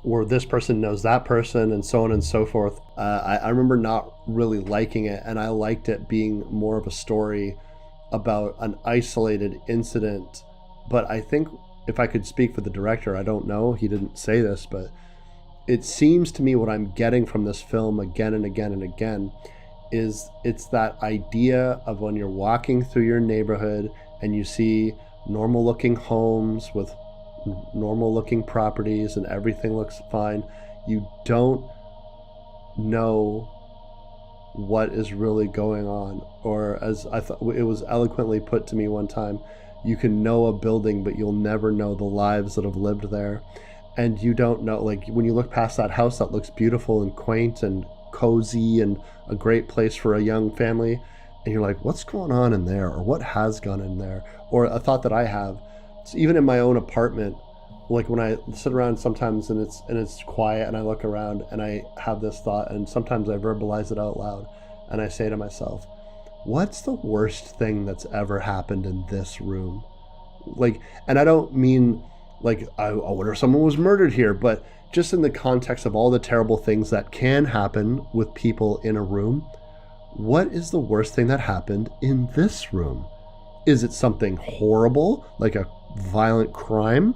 where this person knows that person and so on and so forth. I remember not really liking it, and I liked it being more of a story about an isolated incident. But I think, if I could speak for the director, I don't know, he didn't say this, but it seems to me what I'm getting from this film again and again and again is it's that idea of when you're walking through your neighborhood and you see normal looking homes with normal looking properties and everything looks fine, you don't know what is really going on. Or, as I thought it was eloquently put to me one time, you can know a building but you'll never know the lives that have lived there. And you don't know, like, when you look past that house that looks beautiful and quaint and cozy and a great place for a young family, and you're like, what's going on in there, or what has gone in there? Or a thought that I have, so even in my own apartment, like when I sit around sometimes and it's quiet and I look around and I have this thought, and sometimes I verbalize it out loud and I say to myself, what's the worst thing that's ever happened in this room? Like, and I don't mean like, I wonder if someone was murdered here, but just in the context of all the terrible things that can happen with people in a room, what is the worst thing that happened in this room? Is it something horrible, like a violent crime?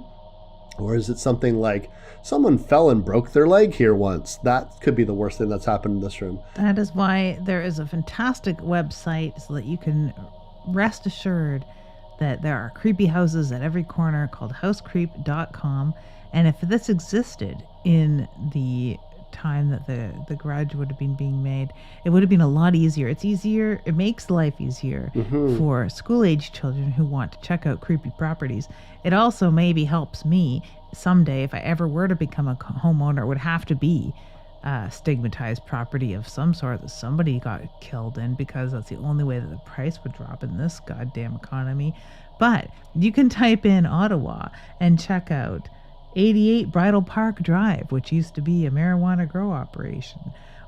Or is it something like someone fell and broke their leg here once? That could be the worst thing that's happened in this room. That is why there is a fantastic website so that you can rest assured that there are creepy houses at every corner called housecreep.com. And if this existed in the time that the Grudge would have been being made, it would have been a lot easier. It's easier. It makes life easier for school-age children who want to check out creepy properties. It also maybe helps me someday, if I ever were to become a homeowner, it would have to be stigmatized property of some sort that somebody got killed in, because that's the only way that the price would drop in this goddamn economy. But you can type in Ottawa and check out 88 Bridle Park Drive, which used to be a marijuana grow operation,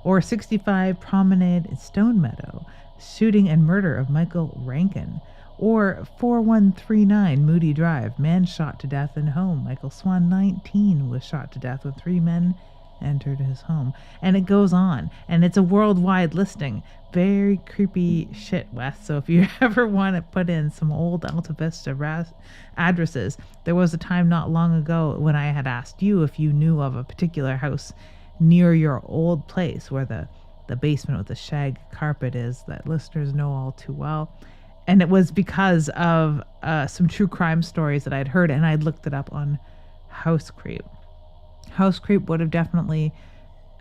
or 65 Promenade in Stone Meadow, shooting and murder of Michael Rankin, or 4139 Moody Drive, man shot to death in home. Michael Swan, 19, was shot to death when 3 men entered his home. And it goes on, and it's a worldwide listing. Very creepy shit, Wes. So if you ever want to put in some old Alta Vista addresses, there was a time not long ago when I had asked you if you knew of a particular house near your old place where the basement with the shag carpet is, that listeners know all too well. And it was because of some true crime stories that I'd heard, and I'd looked it up on House Creep. House Creep would have definitely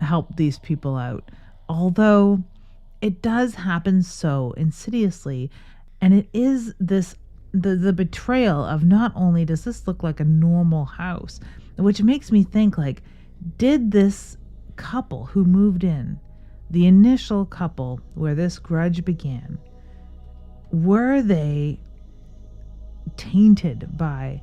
helped these people out, although it does happen so insidiously, and it is this the betrayal of, not only does this look like a normal house, which makes me think, like, did this couple who moved in, the initial couple where this grudge began, were they tainted by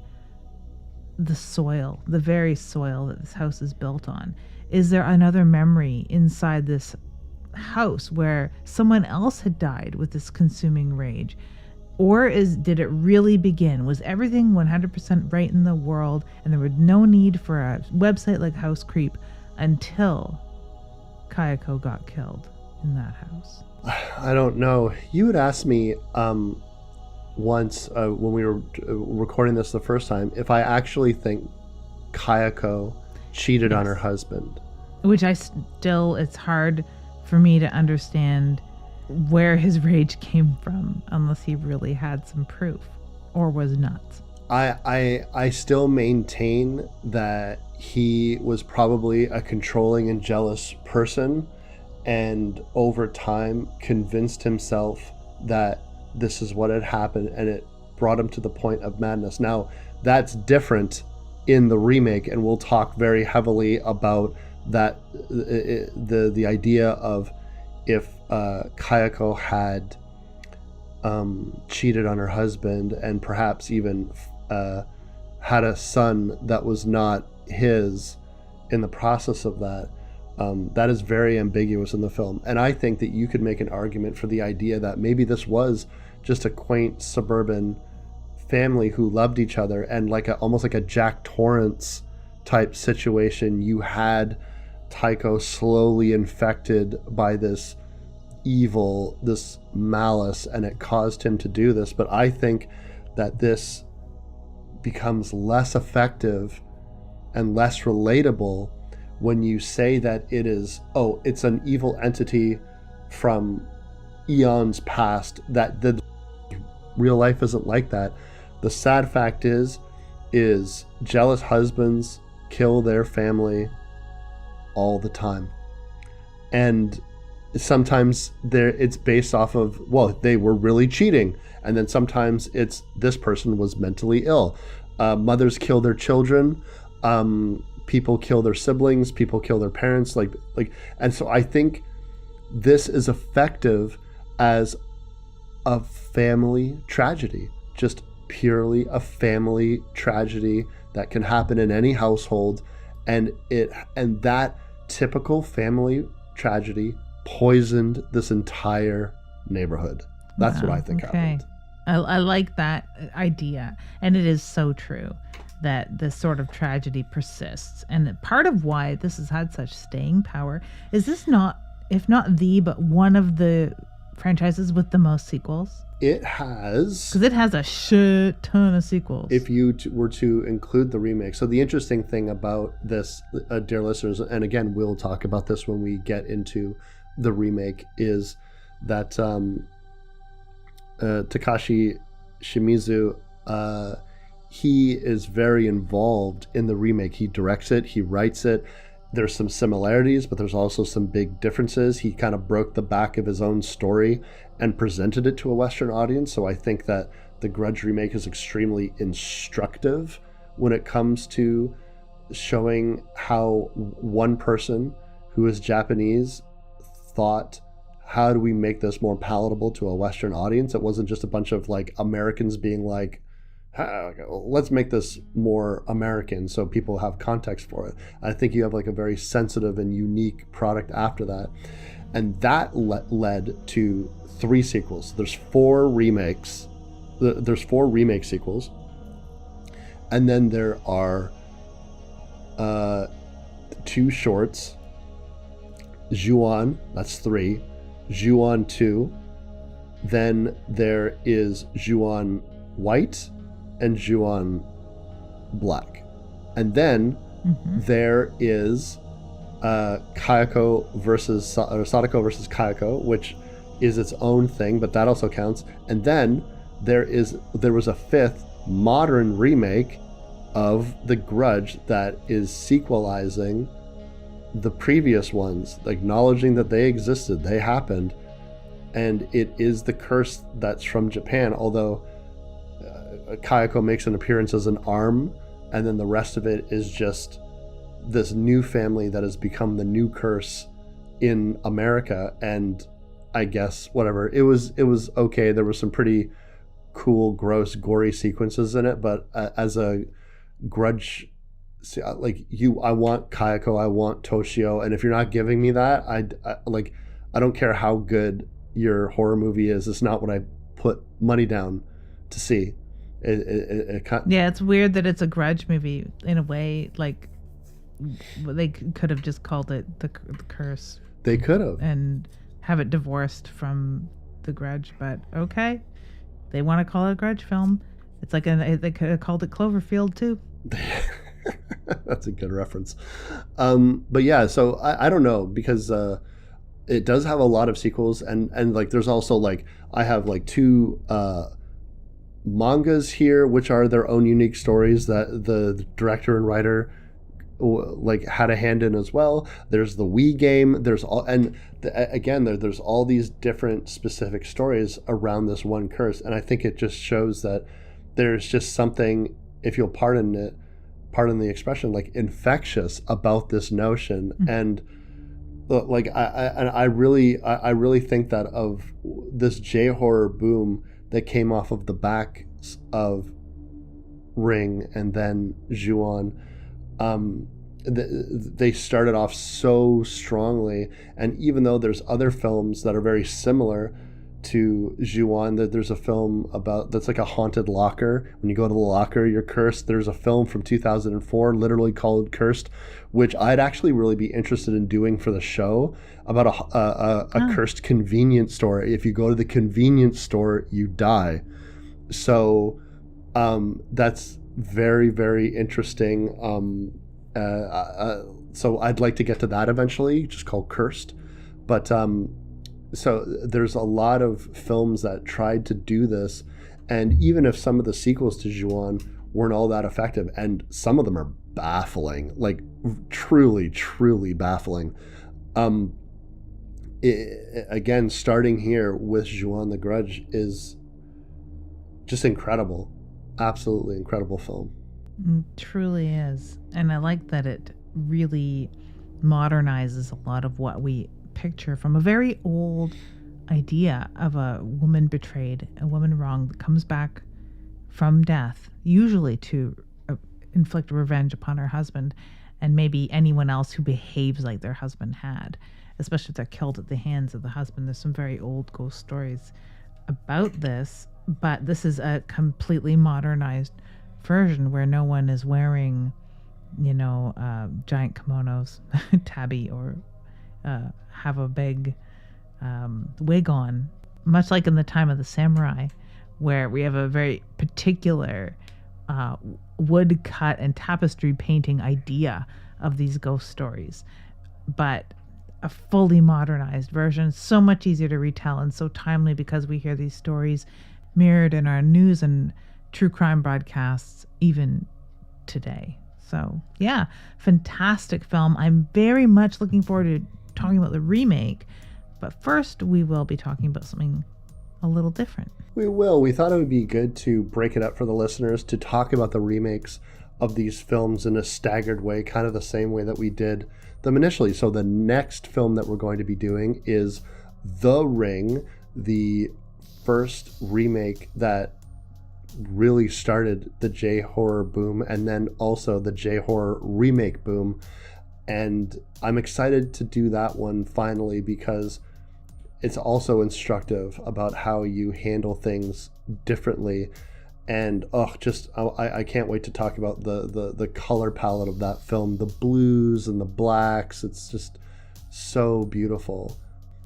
the soil, the very soil that this house is built on? Is there another memory inside this house where someone else had died with this consuming rage? Or did it really begin? Was everything 100% right in the world, and there was no need for a website like House Creep until Kayako got killed in that house? I don't know. You had asked me once when we were recording this the first time if I actually think Kayako cheated on her husband. Which it's hard for me to understand where his rage came from unless he really had some proof or was nuts. I still maintain that he was probably a controlling and jealous person, and over time convinced himself that this is what had happened, and it brought him to the point of madness. Now, that's different in the remake, and we'll talk very heavily about that, the idea of if Kayako had cheated on her husband and perhaps even had a son that was not his in the process of that. That is very ambiguous in the film. And I think that you could make an argument for the idea that maybe this was just a quaint suburban family who loved each other, and almost like a Jack Torrance type situation. You had Tycho slowly infected by this evil, this malice, and it caused him to do this. But I think that this becomes less effective and less relatable when you say that it's an evil entity from eons past, that the real life isn't like that. The sad fact is jealous husbands kill their family all the time. And sometimes it's based off of, well, they were really cheating. And then sometimes it's this person was mentally ill. Mothers kill their children. People kill their siblings. People kill their parents. And so I think this is effective as a family tragedy, just purely a family tragedy that can happen in any household. And that typical family tragedy poisoned this entire neighborhood. That's what I think happened. I like that idea. And it is so true that this sort of tragedy persists. And part of why this has had such staying power is this not, if not but one of the franchises with the most sequels. It has. Because it has a shit ton of sequels. If you were to include the remake. So the interesting thing about this, dear listeners, and again, we'll talk about this when we get into the remake, is that Takashi Shimizu, he is very involved in the remake. He directs it, he writes it, there's some similarities, but there's also some big differences. He kind of broke the back of his own story and presented it to a Western audience. So I think that the Grudge remake is extremely instructive when it comes to showing how one person who is Japanese thought, how do we make this more palatable to a Western audience? It wasn't just a bunch of like Americans being like, let's make this more American so people have context for it. I think you have like a very sensitive and unique product after that. And that led to 3 sequels. There's 4 remakes. There's 4 remake sequels. And then there are 2 shorts. Ju-on, that's 3. Ju-on 2. Then there is Ju-on White and Ju-on Black. And then there is Kayako versus Sadako versus Kayako, which is its own thing, but that also counts. And then there was a 5th modern remake of The Grudge that is sequelizing the previous ones, acknowledging that they existed, they happened, and it is the curse that's from Japan, although Kayako makes an appearance as an arm, and then the rest of it is just this new family that has become the new curse in America. And I guess whatever, it was okay. There were some pretty cool, gross, gory sequences in it, but as a Grudge, like I want Kayako, I want Toshio, and if you're not giving me that, I don't care how good your horror movie is. It's not what I put money down to see. Yeah, it's weird that it's a Grudge movie in a way. Like they could have just called it the Curse. They could have and have it divorced from the Grudge, but okay, they want to call it a Grudge film. It's like they could have called it Cloverfield too. That's a good reference. But yeah, so I don't know, because it does have a lot of sequels, and like there's also like I have like 2 mangas here, which are their own unique stories that the director and writer like had a hand in as well. There's the Wii game. There's all, and again, there's all these different specific stories around this one curse, and I think it just shows that there's just something, if you'll pardon the expression, like infectious about this notion. And like I really think that of this J-horror boom that came off of the back of Ring and then Ju-on, they started off so strongly. And even though there's other films that are very similar to Ju-on, that there's a film about that's like a haunted locker. When you go to the locker, you're cursed. There's a film from 2004 literally called Cursed, which I'd actually really be interested in doing for the show, about a cursed convenience store. If you go to the convenience store, you die. So that's very, very interesting. So I'd like to get to that eventually, just called Cursed. But so there's a lot of films that tried to do this, and even if some of the sequels to Ju-on weren't all that effective, and some of them are baffling, like truly, truly baffling. Again, starting here with Ju-on the Grudge is just incredible. Absolutely incredible film. Truly is. And I like that it really modernizes a lot of what we picture from a very old idea of a woman betrayed, a woman wronged, that comes back from death, usually to inflict revenge upon her husband and maybe anyone else who behaves like their husband had, especially if they're killed at the hands of the husband. There's some very old ghost stories about this, but this is a completely modernized version where no one is wearing, giant kimonos, tabi, or have a big wig on, much like in the time of the samurai, where we have a very particular wood cut and tapestry painting idea of these ghost stories, but a fully modernized version, so much easier to retell and so timely, because we hear these stories mirrored in our news and true crime broadcasts even today. So, yeah, fantastic film. I'm very much looking forward to talking about the remake. But first, we will be talking about something a little different. We will. We thought it would be good to break it up for the listeners to talk about the remakes of these films in a staggered way, kind of the same way that we did them initially. So the next film that we're going to be doing is The Ring, the first remake that really started the J-horror boom, and then also the J-horror remake boom. And I'm excited to do that one finally because it's also instructive about how you handle things differently. And I can't wait to talk about the color palette of that film, the blues and the blacks. It's just so beautiful.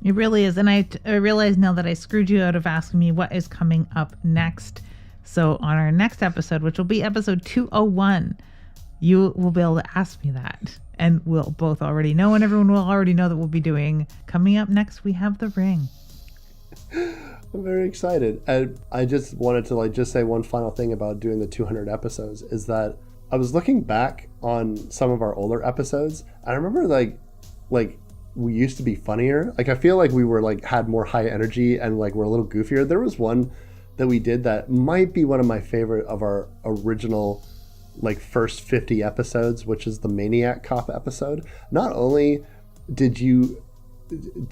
It really is. And I realize now that I screwed you out of asking me what is coming up next. So on our next episode, which will be episode 201, you will be able to ask me that. And we'll both already know, and everyone will already know that we'll be doing. Coming up next, we have The Ring. I'm very excited. And I just wanted to just say one final thing about doing the 200 episodes is that I was looking back on some of our older episodes. And I remember like we used to be funnier. Like I feel like we were had more high energy and we're a little goofier. There was one that we did that might be one of my favorite of our original first 50 episodes, which is the Maniac Cop episode. Not only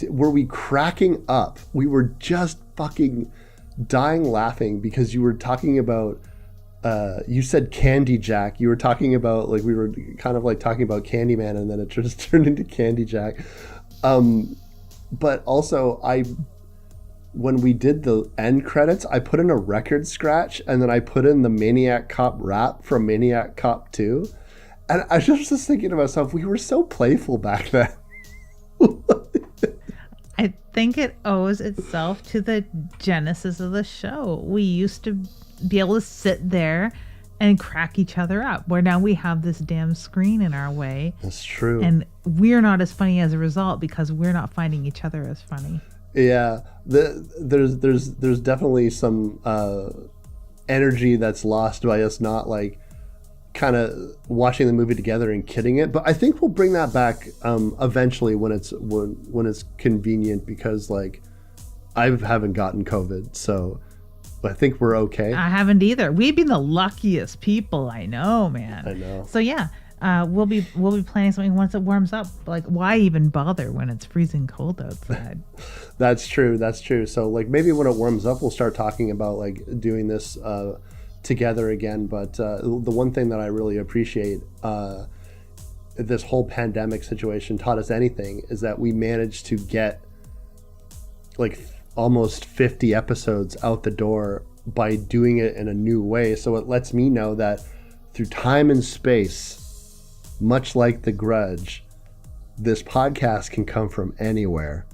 were we cracking up, we were just fucking dying laughing because you were talking about you said Candy Jack. You were talking about we were kind of talking about Candyman, and then it just turned into Candy Jack. But also when we did the end credits, I put in a record scratch and then I put in the Maniac Cop rap from Maniac Cop 2. And I was just thinking to myself, we were so playful back then. I think it owes itself to the genesis of the show. We used to be able to sit there and crack each other up, where now we have this damn screen in our way. That's true. And we're not as funny as a result because we're not finding each other as funny. Yeah, there's definitely some energy that's lost by us not kind of watching the movie together and kidding it. But I think we'll bring that back eventually when it's convenient, because I haven't gotten COVID, so I think we're okay. I haven't either. We've been the luckiest people I know, man. I know. So yeah. We'll be planning something once it warms up. Why even bother when it's freezing cold outside? That's true. So maybe when it warms up, we'll start talking about doing this together again. But the one thing that I really appreciate this whole pandemic situation taught us anything is that we managed to get almost 50 episodes out the door by doing it in a new way. So it lets me know that through time and space, much like The Grudge, this podcast can come from anywhere.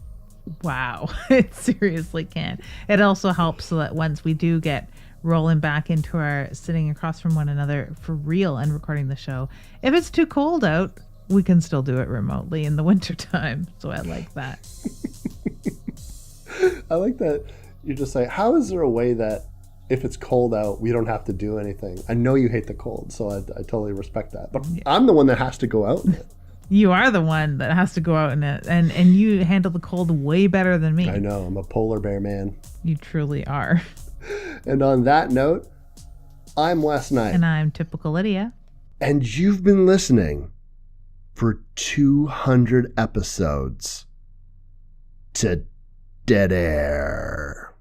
Wow, it seriously can. It also helps so that once we do get rolling back into our sitting across from one another for real and recording the show, if it's too cold out, we can still do it remotely in the wintertime. So I like that. I like that you just say, how is there a way that if it's cold out, we don't have to do anything? I know you hate the cold, so I totally respect that. But yeah. I'm the one that has to go out in it. You are the one that has to go out in it. And you handle the cold way better than me. I know. I'm a polar bear man. You truly are. And on that note, I'm Wes Knight. And I'm Typical Lydia. And you've been listening for 200 episodes to Dead Air.